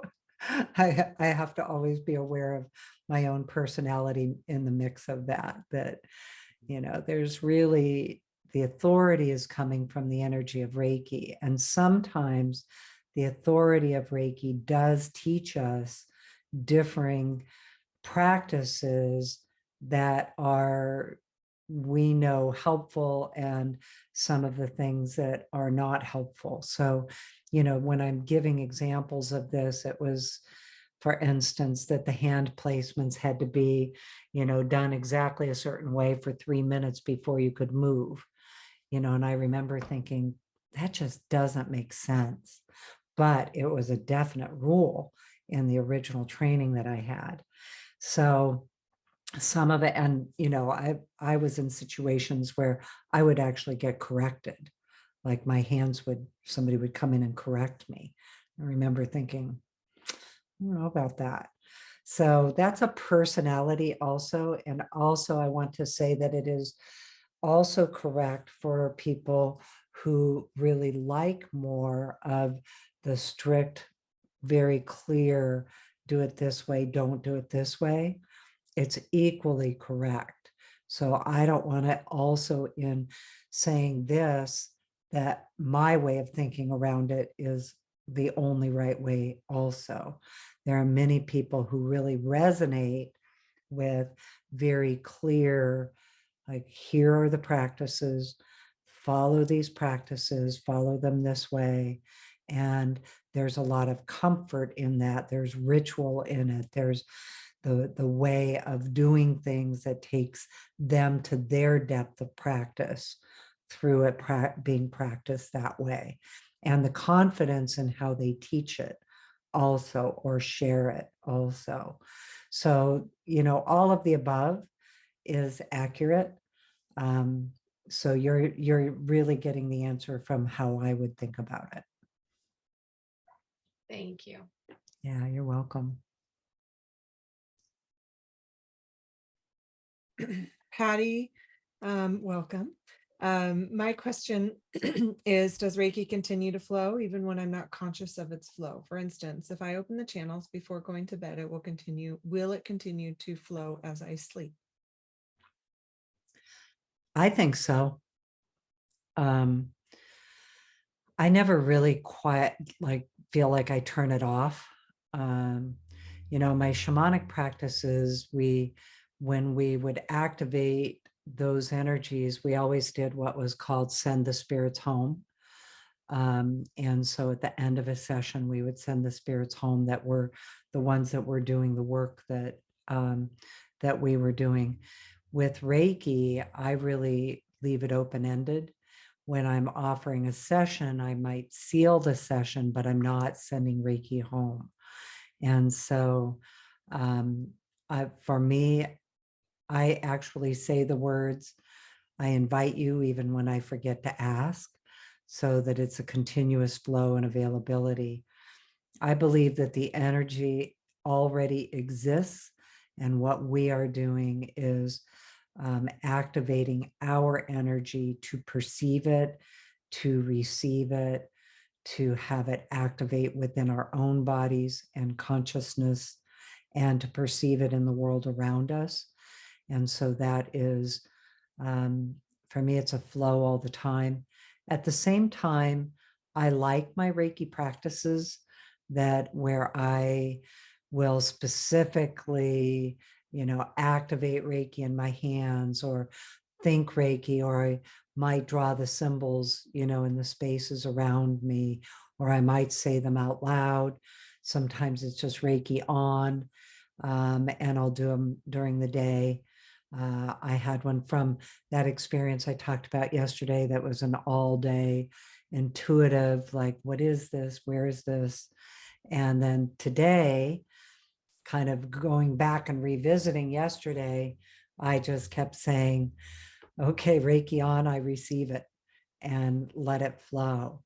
I have to always be aware of my own personality in the mix of that, there's really, the authority is coming from the energy of Reiki. And sometimes the authority of Reiki does teach us differing practices that are, we know, helpful, and some of the things that are not helpful. So, when I'm giving examples of this, it was, for instance, that the hand placements had to be, done exactly a certain way for 3 minutes before you could move, and I remember thinking, that just doesn't make sense. But it was a definite rule in the original training that I had. So some of it, and I was in situations where I would actually get corrected. Like somebody would come in and correct me. I remember thinking, I don't know about that. So that's a personality also. And also I want to say that it is also correct for people who really like more of the strict, very clear, do it this way, don't do it this way. It's equally correct. So I don't want to also, in saying this, that my way of thinking around it is the only right way also. There are many people who really resonate with very clear, like, here are the practices, follow these practices, follow them this way. And there's a lot of comfort in that. There's ritual in it. There's the way of doing things that takes them to their depth of practice through it being practiced that way. And the confidence in how they teach it also, or share it also. So, all of the above is accurate. So you're really getting the answer from how I would think about it. Thank you. Yeah, you're welcome. Patty, welcome. My question is, does Reiki continue to flow even when I'm not conscious of its flow? For instance, if I open the channels before going to bed, will it continue to flow as I sleep? I think so. I never really quite feel like I turn it off. My shamanic practices, when we would activate those energies, we always did what was called send the spirits home. And so at the end of a session, we would send the spirits home that were the ones that were doing the work that we were doing. With Reiki, I really leave it open-ended. When I'm offering a session, I might seal the session, but I'm not sending Reiki home. And so for me, I actually say the words, I invite you, even when I forget to ask, so that it's a continuous flow and availability. I believe that the energy already exists, and what we are doing is activating our energy to perceive it, to receive it, to have it activate within our own bodies and consciousness, and to perceive it in the world around us. And so that is, for me, it's a flow all the time. At the same time, I like my Reiki practices where I will specifically, activate Reiki in my hands, or think Reiki, or I might draw the symbols, in the spaces around me, or I might say them out loud. Sometimes it's just Reiki on, and I'll do them during the day. I had one from that experience I talked about yesterday that was an all day intuitive, like, what is this? Where is this? And then today, kind of going back and revisiting yesterday, I just kept saying, okay, Reiki on, I receive it, and let it flow.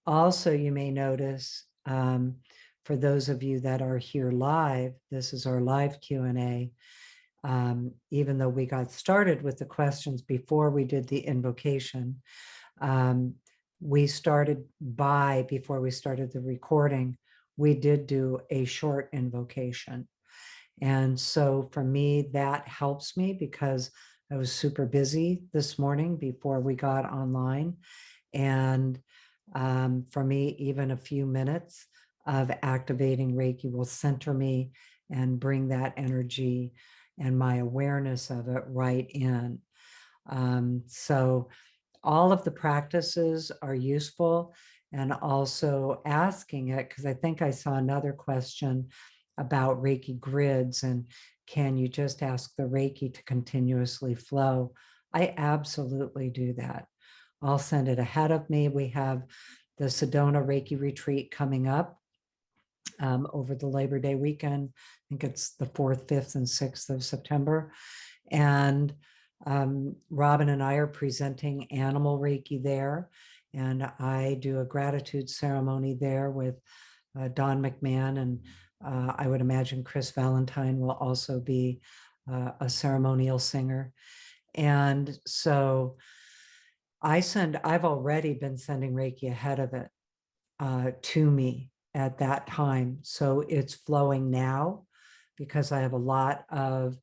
Also, you may notice, for those of you that are here live, this is our live Q&A. Even though we got started with the questions before we did the invocation, we started before we started the recording, we did do a short invocation. And so for me, that helps me because I was super busy this morning before we got online. And for me, even a few minutes of activating Reiki will center me and bring that energy and my awareness of it right in. So all of the practices are useful, and also asking it, because I think I saw another question about Reiki grids and can you just ask the Reiki to continuously flow? I absolutely do that. I'll send it ahead of me. We have the Sedona Reiki retreat coming up over the Labor Day weekend. I think it's the 4th, 5th, and 6th of September. And Robyn and I are presenting animal Reiki there. And I do a gratitude ceremony there with Don McMahon. And I would imagine Chris Valentine will also be a ceremonial singer. And so I've already been sending Reiki ahead of it to me at that time. So it's flowing now because I have a lot of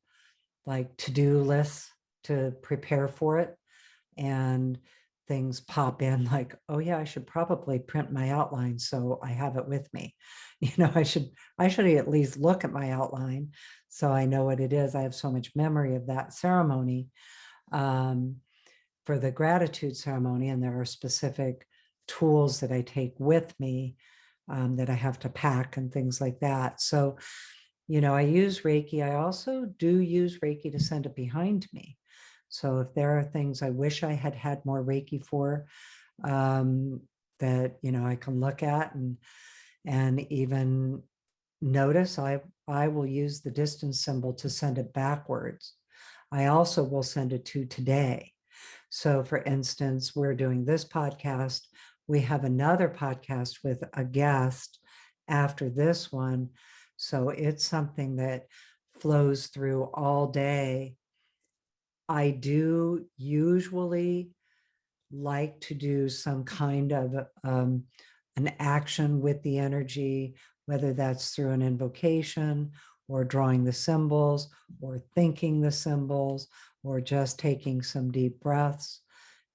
like to-do lists to prepare for it. And things pop in like, oh yeah, I should probably print my outline so I have it with me. I should at least look at my outline so I know what it is. I have so much memory of that ceremony. For the gratitude ceremony, and there are specific tools that I take with me that I have to pack and things like that. So, I use Reiki. I also do use Reiki to send it behind me. So if there are things I wish I had had more Reiki for, that, I can look at and even notice, I will use the distance symbol to send it backwards. I also will send it to today. So for instance, we're doing this podcast. We have another podcast with a guest after this one. So it's something that flows through all day. I do usually like to do some kind of an action with the energy, whether that's through an invocation or drawing the symbols or thinking the symbols or just taking some deep breaths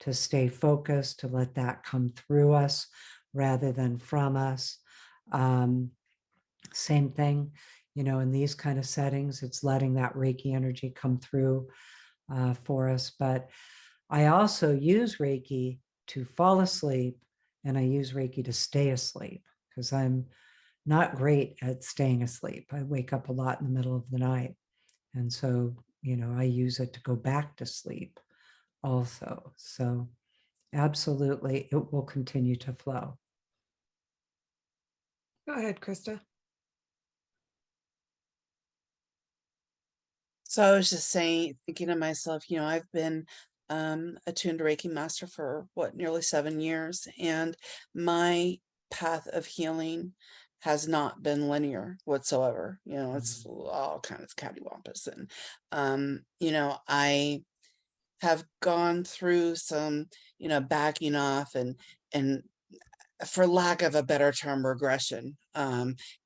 to stay focused, to let that come through us rather than from us. Same thing, in these kind of settings, it's letting that Reiki energy come through for us. But I also use Reiki to fall asleep, and I use Reiki to stay asleep because I'm not great at staying asleep. I wake up a lot in the middle of the night. And so, I use it to go back to sleep also. So absolutely, it will continue to flow. Go ahead, Krista. So I was just thinking to myself, I've been attuned to Reiki master for nearly 7 years, and my path of healing has not been linear whatsoever. It's all kind of cattywampus, and I have gone through some, backing off and for lack of a better term, regression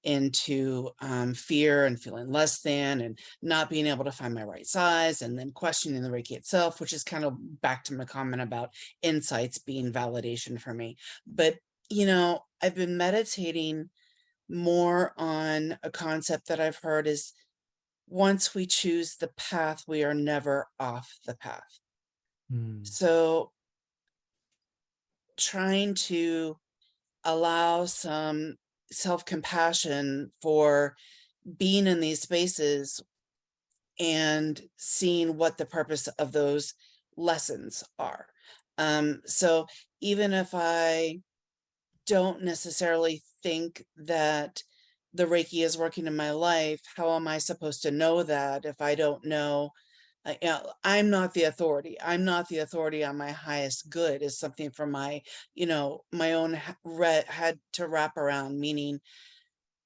into fear and feeling less than and not being able to find my right size, and then questioning the Reiki itself, which is kind of back to my comment about insights being validation for me. But, I've been meditating more on a concept that I've heard is once we choose the path, we are never off the path. So trying to allow some self-compassion for being in these spaces and seeing what the purpose of those lessons are. So even if I don't necessarily think that the Reiki is working in my life, how am I supposed to know that if I don't know I'm not the authority. I'm not the authority on my highest good is something from my, my own had to wrap around, meaning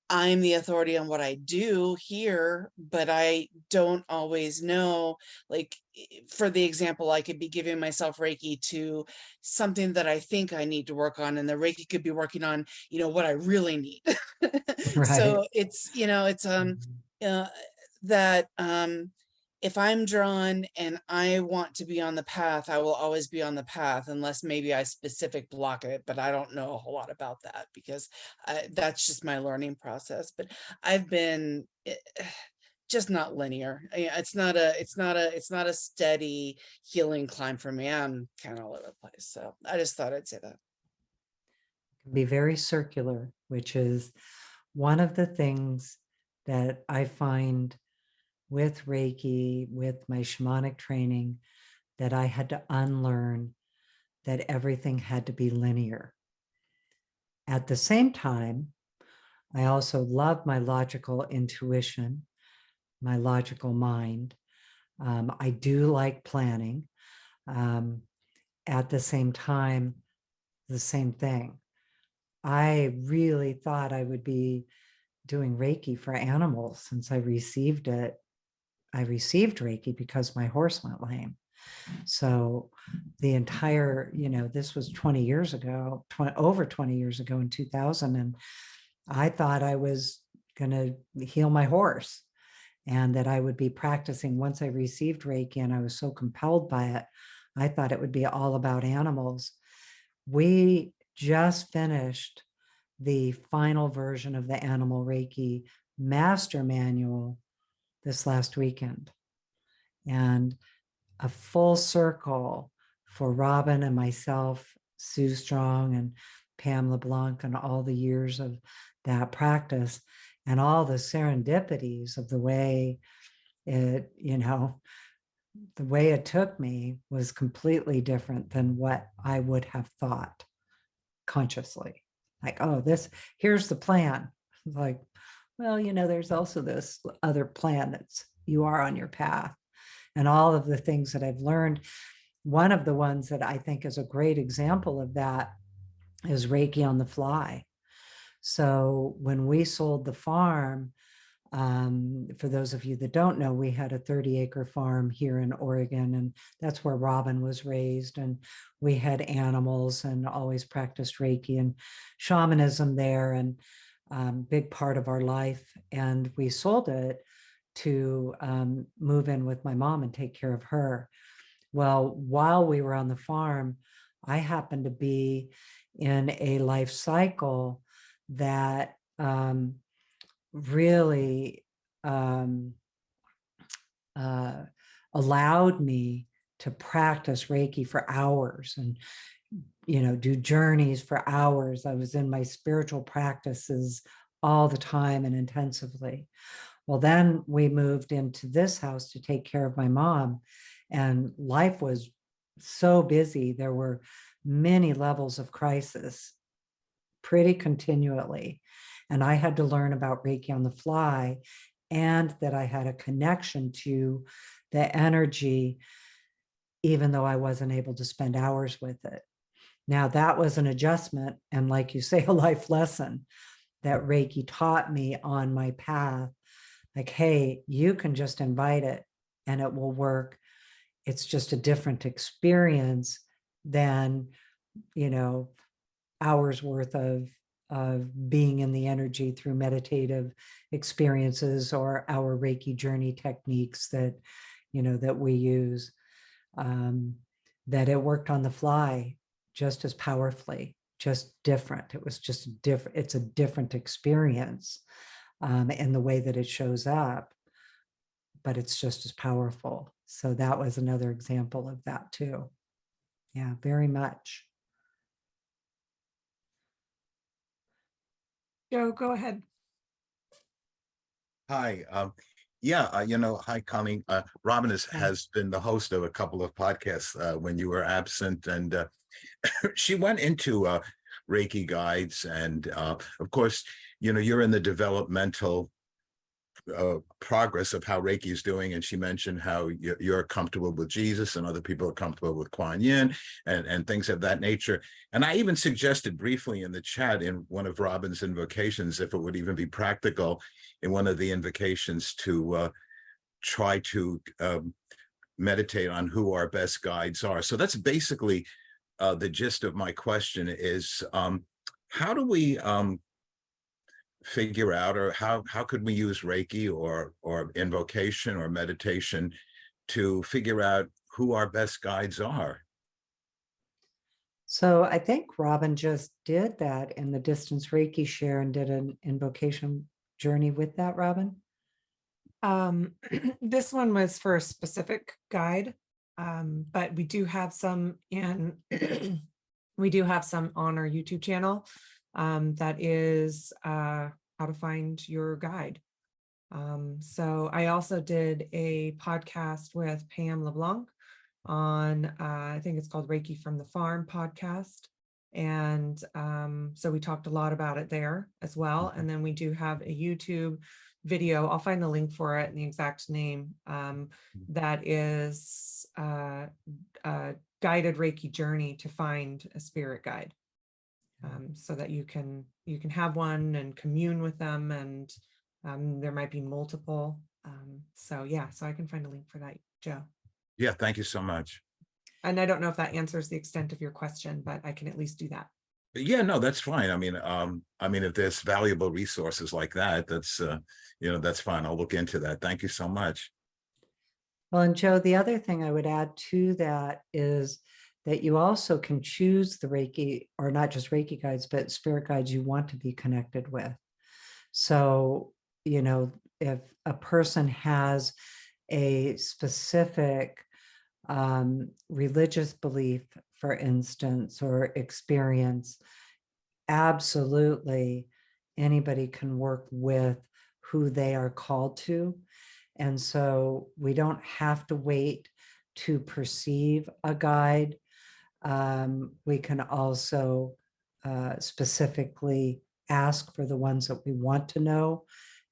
I'm the authority on what I do here, but I don't always know. Like, for the example, I could be giving myself Reiki to something that I think I need to work on, and the Reiki could be working on, what I really need. Right. So it's, that if I'm drawn and I want to be on the path, I will always be on the path, unless maybe I specific block it. But I don't know a whole lot about that, because that's just my learning process. But I've been just not linear. It's not a steady healing climb for me. I'm kind of all over the place. So I just thought I'd say that. Be very circular, which is one of the things that I find with Reiki, with my shamanic training, that I had to unlearn that everything had to be linear. At the same time, I also love my logical intuition, my logical mind. I do like planning. At the same time, the same thing. I really thought I would be doing Reiki for animals since I received it. I received Reiki because my horse went lame. So the entire, this was 20 years ago, over 20 years ago in 2000. And I thought I was going to heal my horse, and that I would be practicing once I received Reiki, and I was so compelled by it. I thought it would be all about animals. We just finished the final version of the Animal Reiki Master Manual this last weekend, and a full circle for Robyn and myself, Sue Strong and Pam LeBlanc, and all the years of that practice, and all the serendipities of the way it, the way it took me was completely different than what I would have thought consciously. Like, oh, here's the plan. Like, well, there's also this other plan that's you are on your path, and all of the things that I've learned. One of the ones that I think is a great example of that is Reiki on the fly. So when we sold the farm, for those of you that don't know, we had a 30-acre farm here in Oregon, and that's where Robyn was raised. And we had animals and always practiced Reiki and shamanism there, and big part of our life. And we sold it to move in with my mom and take care of her. Well, while we were on the farm, I happened to be in a life cycle that really allowed me to practice Reiki for hours and do journeys for hours. I was in my spiritual practices all the time and intensively. Well, then we moved into this house to take care of my mom, and life was so busy. There were many levels of crisis pretty continually. And I had to learn about Reiki on the fly, and that I had a connection to the energy, even though I wasn't able to spend hours with it. Now, that was an adjustment, and like you say, a life lesson that Reiki taught me on my path. Like, hey, you can just invite it and it will work. It's just a different experience than, hours worth of being in the energy through meditative experiences or our Reiki journey techniques that, that we use. That it worked on the fly just as powerfully, just different. It was just different. It's a different experience in the way that it shows up, but it's just as powerful. So that was another example of that too. Yeah, very much. Joe, go ahead. Hi. Hi, Colleen. Robyn has been the host of a couple of podcasts when you were absent, and she went into Reiki guides, and of course, you're in the developmental progress of how Reiki is doing, and she mentioned how you're comfortable with Jesus and other people are comfortable with Kuan Yin and things of that nature. And I even suggested briefly in the chat in one of Robyn's invocations, if it would even be practical in one of the invocations to try to meditate on who our best guides are. So that's basically the gist of my question is, how do we figure out, or how could we use Reiki or invocation or meditation to figure out who our best guides are? So I think Robyn just did that in the distance Reiki share and did an invocation journey with that, Robyn. This one was for a specific guide, but we do have some on our YouTube channel that is how to find your guide. So I also did a podcast with Pam LeBlanc on I think it's called Reiki from the Farm podcast. And so we talked a lot about it there as well. And then we do have a YouTube video. I'll find the link for it and the exact name. That is a guided Reiki journey to find a spirit guide, so that you can have one and commune with them, and there might be multiple. So yeah, so I can find a link for that, Joe. Yeah, thank you so much. And I don't know if that answers the extent of your question, but I can at least do that. Yeah, no, that's fine. I mean, if there's valuable resources like that, that's that's fine. I'll look into that. Thank you so much. Well, and Joe, the other thing I would add to that is that you also can choose the Reiki, or not just Reiki guides, but spirit guides you want to be connected with. So, if a person has a specific religious belief, for instance, or experience, absolutely anybody can work with who they are called to. And so we don't have to wait to perceive a guide. We can also specifically ask for the ones that we want to know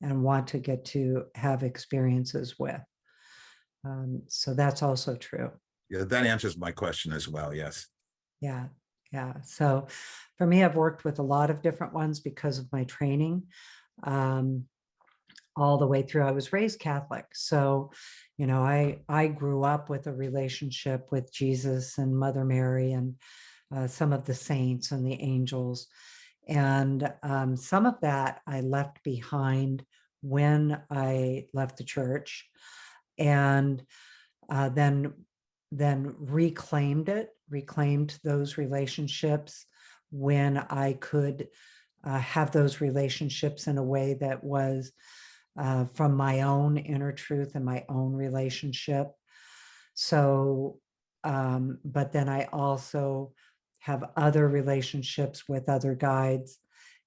and want to get to have experiences with. So that's also true. Yeah, that answers my question as well. Yes. Yeah. So for me, I've worked with a lot of different ones because of my training. All the way through, I was raised Catholic. So, I grew up with a relationship with Jesus and Mother Mary and some of the saints and the angels. And some of that I left behind when I left the church, and then reclaimed those relationships when I could have those relationships in a way that was from my own inner truth and my own relationship. So, but then I also have other relationships with other guides,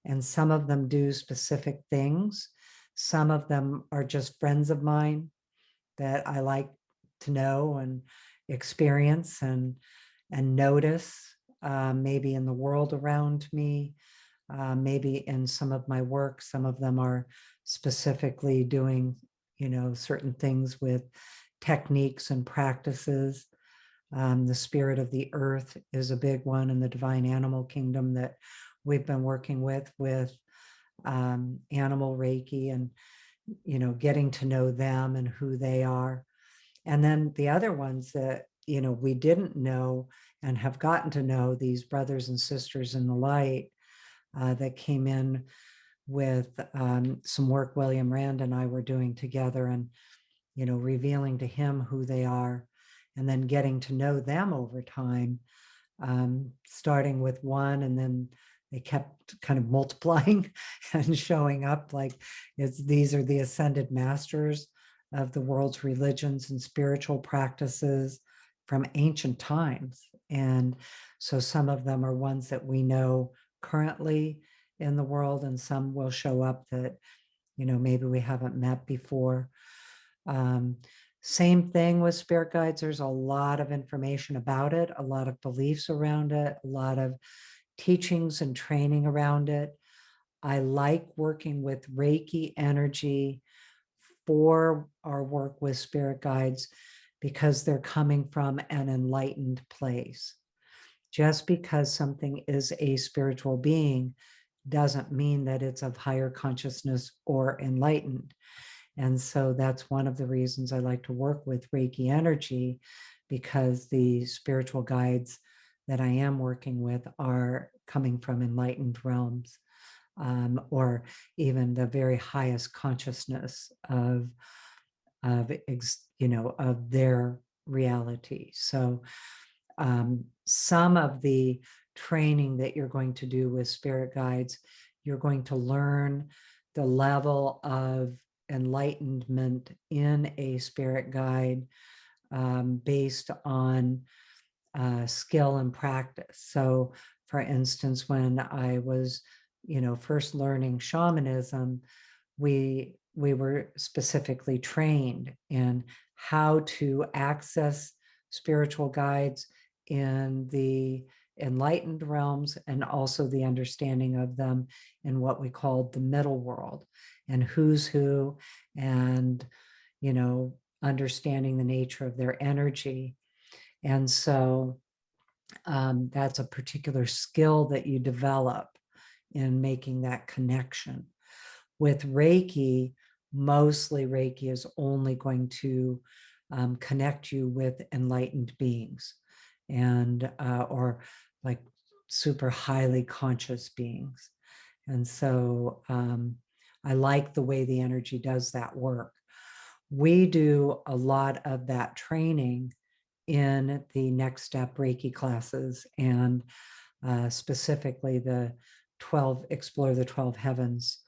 and some of them do specific things. Some of them are just friends of mine that I like to know and experience and notice, maybe in the world around me, maybe in some of my work. Some of them are specifically doing, certain things with techniques and practices. The spirit of the earth is a big one, and the divine animal kingdom that we've been working with animal Reiki, and getting to know them and who they are. And then the other ones that we didn't know and have gotten to know, these brothers and sisters in the light that came in with some work William Rand and I were doing together, and revealing to him who they are, and then getting to know them over time, starting with one, and then they kept kind of multiplying and showing up like these are the ascended masters of the world's religions and spiritual practices from ancient times. And so some of them are ones that we know currently in the world, and some will show up that maybe we haven't met before. Same thing with spirit guides. There's a lot of information about it, a lot of beliefs around it, a lot of teachings and training around it. I like working with Reiki energy for our work with spirit guides because they're coming from an enlightened place. Just because something is a spiritual being doesn't mean that it's of higher consciousness or enlightened. And so that's one of the reasons I like to work with Reiki energy, because the spiritual guides that I am working with are coming from enlightened realms, or even the very highest consciousness of their reality. So some of the training that you're going to do with spirit guides, you're going to learn the level of enlightenment in a spirit guide based on skill and practice. So for instance, when I was, first learning shamanism, we were specifically trained in how to access spiritual guides in the enlightened realms, and also the understanding of them in what we called the middle world, and who's who, and understanding the nature of their energy. And so that's a particular skill that you develop in making that connection. With Reiki, mostly Reiki is only going to connect you with enlightened beings, and or like super highly conscious beings. And so I like the way the energy does that work. We do a lot of that training in the Next Step Reiki classes, and specifically the Explore the 12 Heavens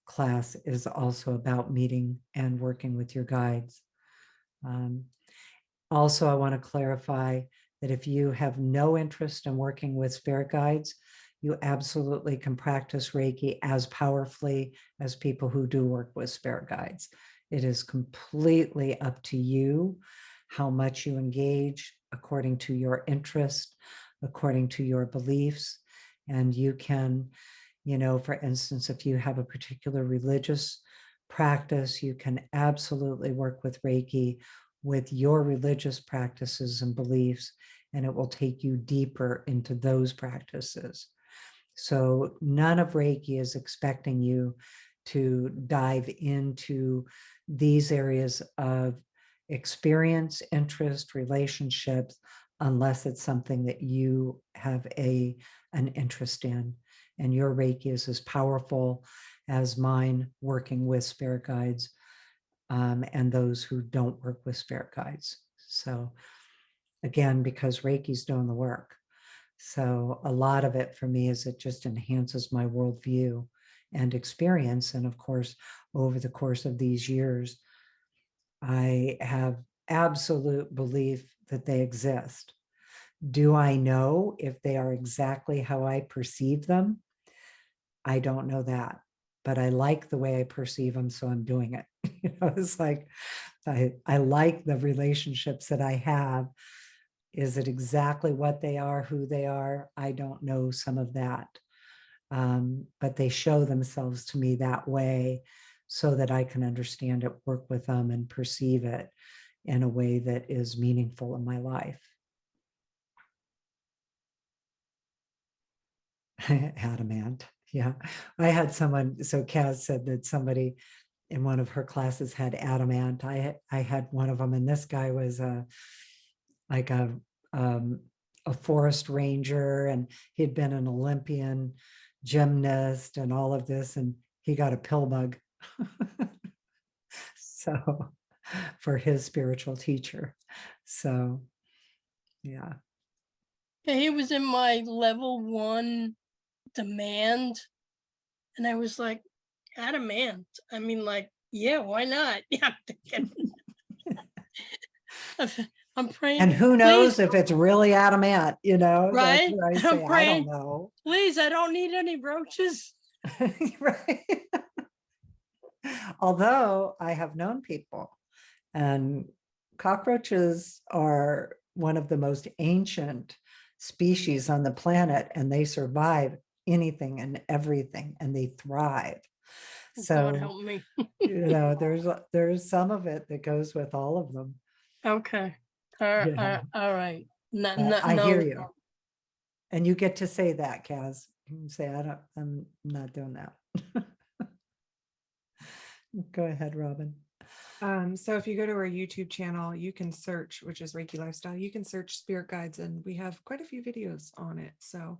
class is also about meeting and working with your guides. Also, I want to clarify that if you have no interest in working with spirit guides, you absolutely can practice Reiki as powerfully as people who do work with spirit guides. It is completely up to you how much you engage according to your interest, according to your beliefs. And you can, for instance, if you have a particular religious practice, you can absolutely work with Reiki with your religious practices and beliefs, and it will take you deeper into those practices. So none of Reiki is expecting you to dive into these areas of experience, interest, relationships, unless it's something that you have an interest in. And your Reiki is as powerful as mine working with spirit guides, and those who don't work with spirit guides. So again, because Reiki's doing the work. So a lot of it for me is it just enhances my worldview and experience. And of course, over the course of these years, I have absolute belief that they exist. Do I know if they are exactly how I perceive them? I don't know that, but I like the way I perceive them, so I'm doing it. It's like, I like the relationships that I have. Is it exactly what they are, who they are? I don't know some of that. But they show themselves to me that way so that I can understand it, work with them, and perceive it in a way that is meaningful in my life. Adamant. Yeah. I had someone, so Kaz said that somebody in one of her classes had adamant. I had one of them, and this guy was like a forest ranger, and he'd been an Olympian gymnast and all of this, and he got a pill bug. So for his spiritual teacher. So yeah. Yeah, he was in my level 1 demand, and I was like, adamant. I mean, like, yeah, why not? Yeah, I'm praying. And who knows please, if it's really adamant, right? That's what I I'm say. I praying, don't know. please, I don't need any roaches. Right. Although I have known people, and cockroaches are one of the most ancient species on the planet, and they survive anything and everything, and they thrive. God So, help me. there's some of it that goes with all of them. Okay. Yeah. All right. Not, But I no. hear you. And you get to say that, Kaz. You can say, I'm not doing that. Go ahead, Robyn. So if you go to our YouTube channel, you can search, which is Reiki Lifestyle, you can search spirit guides, and we have quite a few videos on it. So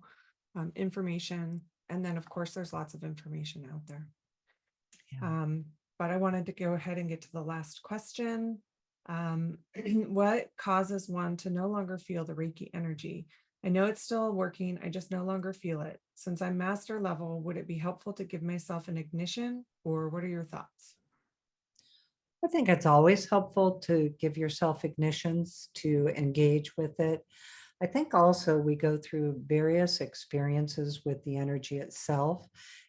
information, and then of course there's lots of information out there. Yeah. But I wanted to go ahead and get to the last question. What causes one to no longer feel the Reiki energy? I know it's still working, I just no longer feel it. Since I'm master level, would it be helpful to give myself an ignition, or what are your thoughts? I think it's always helpful to give yourself ignitions to engage with it. I think also we go through various experiences with the energy itself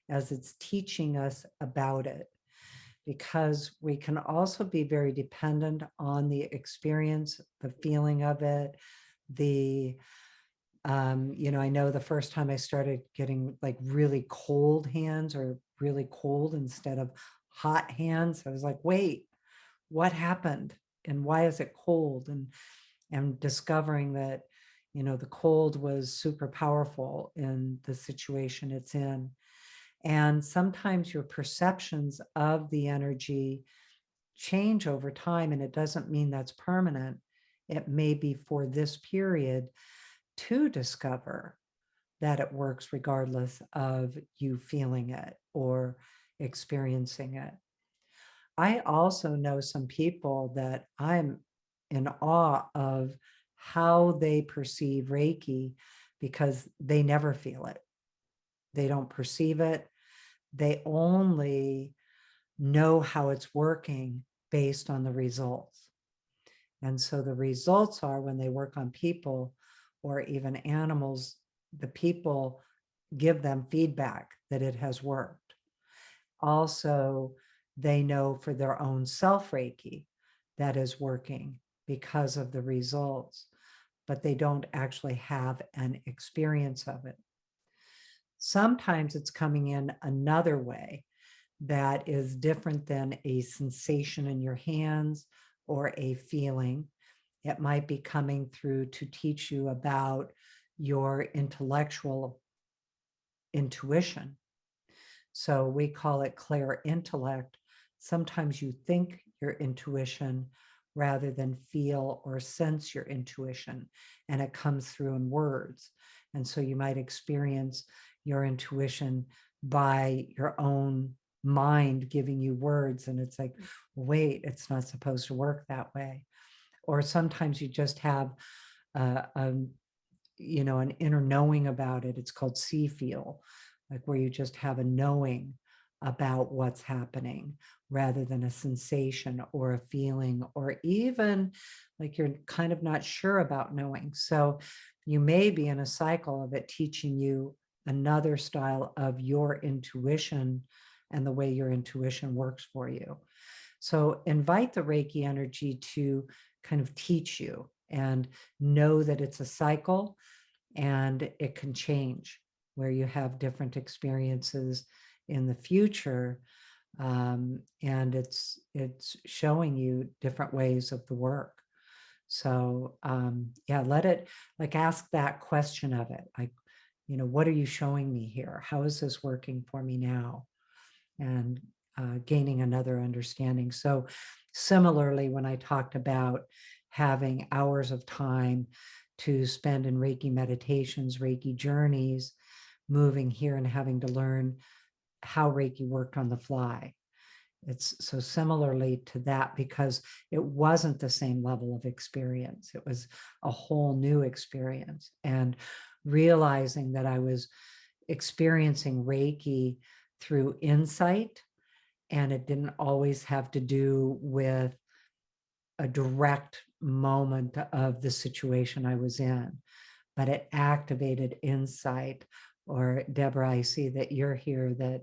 as it's teaching us about it, because we can also be very dependent on the experience, the feeling of it, I know the first time I started getting like really cold hands, or really cold instead of hot hands, I was like, wait, what happened? And why is it cold? And discovering that, the cold was super powerful in the situation it's in. And sometimes your perceptions of the energy change over time, and it doesn't mean that's permanent. It may be for this period to discover that it works regardless of you feeling it or experiencing it. I also know some people that I'm in awe of how they perceive Reiki, because they never feel it. They don't perceive it. They only know how it's working based on the results. And so the results are, when they work on people or even animals, the people give them feedback that it has worked. Also, they know for their own self Reiki that is working because of the results, but they don't actually have an experience of it. Sometimes it's coming in another way that is different than a sensation in your hands or a feeling. It might be coming through to teach you about your intellectual intuition. So we call it clair intellect. Sometimes you think your intuition rather than feel or sense your intuition, and it comes through in words. And so you might experience your intuition by your own mind giving you words, and it's like, wait, it's not supposed to work that way. Or sometimes you just have an inner knowing about it. It's called see feel, like where you just have a knowing about what's happening rather than a sensation or a feeling, or even like you're kind of not sure about knowing. So you may be in a cycle of it teaching you another style of your intuition and the way your intuition works for you. So invite the Reiki energy to kind of teach you, and know that it's a cycle and it can change, where you have different experiences in the future. And it's showing you different ways of the work. So let it, like, ask that question of it. Like, what are you showing me here? How is this working for me now? And gaining another understanding. So similarly, when I talked about having hours of time to spend in Reiki meditations, Reiki journeys, moving here and having to learn how Reiki worked on the fly. It's so similarly to that, because it wasn't the same level of experience. It was a whole new experience. And realizing that I was experiencing Reiki through insight, and it didn't always have to do with a direct moment of the situation I was in, but it activated insight. Or Deborah, I see that you're here, that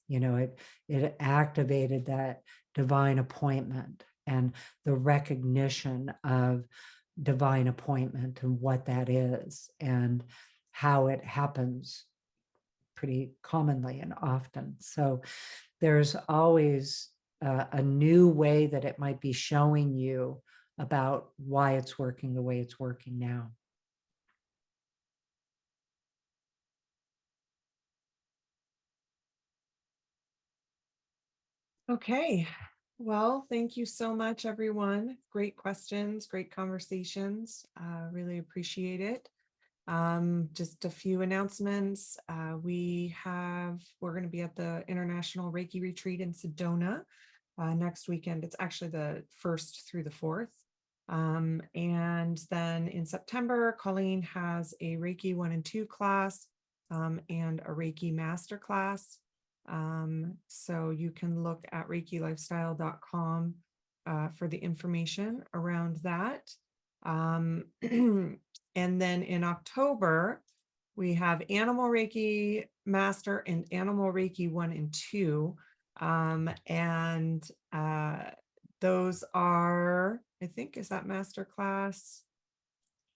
it activated that divine appointment and the recognition of divine appointment and what that is and how it happens pretty commonly and often. So there's always a new way that it might be showing you about why it's working the way it's working now. Okay, well, thank you so much, everyone. Great questions, great conversations. Really appreciate it. Just a few announcements. We're going to be at the International Reiki Retreat in Sedona next weekend. It's actually the 1st through the 4th. And then in September, Colleen has a Reiki 1 and 2 class and a Reiki master class. So you can look at reikilifestyle.com for the information around that. And then in October, we have Animal Reiki Master and Animal Reiki 1 and 2. Those are, I think, is that master class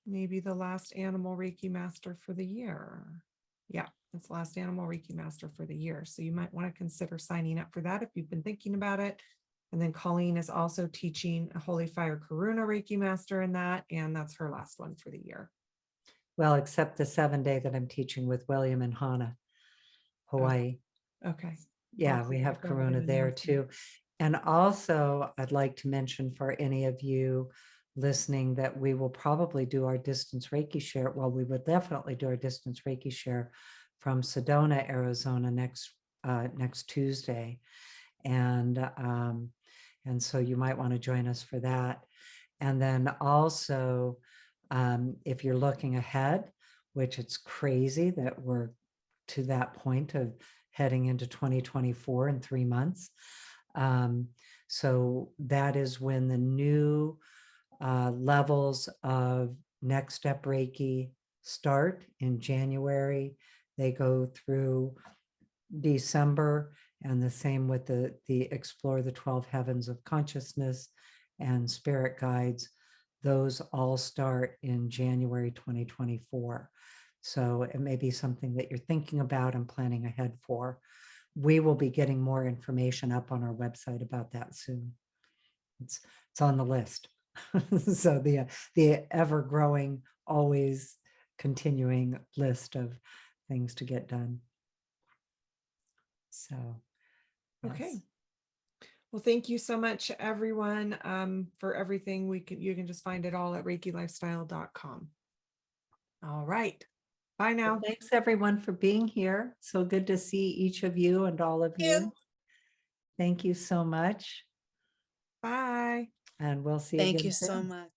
maybe the last Animal Reiki Master for the year? Yeah, it's the last Animal Reiki Master for the year. So you might want to consider signing up for that if you've been thinking about it. And then Colleen is also teaching a Holy Fire Karuna Reiki Master in that, and that's her last one for the year. Well, except the 7-day that I'm teaching with William and Hannah, Hawaii. Okay. Yeah, Awesome. we have I'll go ahead Karuna and there announce it. too. And also, I'd like to mention for any of you listening that we will probably do our distance Reiki share. Well, we would definitely do our distance Reiki share from Sedona, Arizona next Tuesday. And so you might want to join us for that. And then also, if you're looking ahead, which it's crazy that we're to that point of heading into 2024 in 3 months. So that is when the new levels of Next Step Reiki start in January. They go through December, and the same with the Explore the 12 Heavens of Consciousness and Spirit Guides. Those all start in January 2024. So it may be something that you're thinking about and planning ahead for. We will be getting more information up on our website about that soon. It's on the list. So the ever-growing, always continuing list of things to get done. So, Okay. yes. Well, thank you so much, everyone, for everything. You can just find it all at reikilifestyle.com. All right. Bye now. Well, thanks everyone for being here. So good to see each of you and all of you. Thank you so much. Bye. And we'll see you Thank again you so soon. much.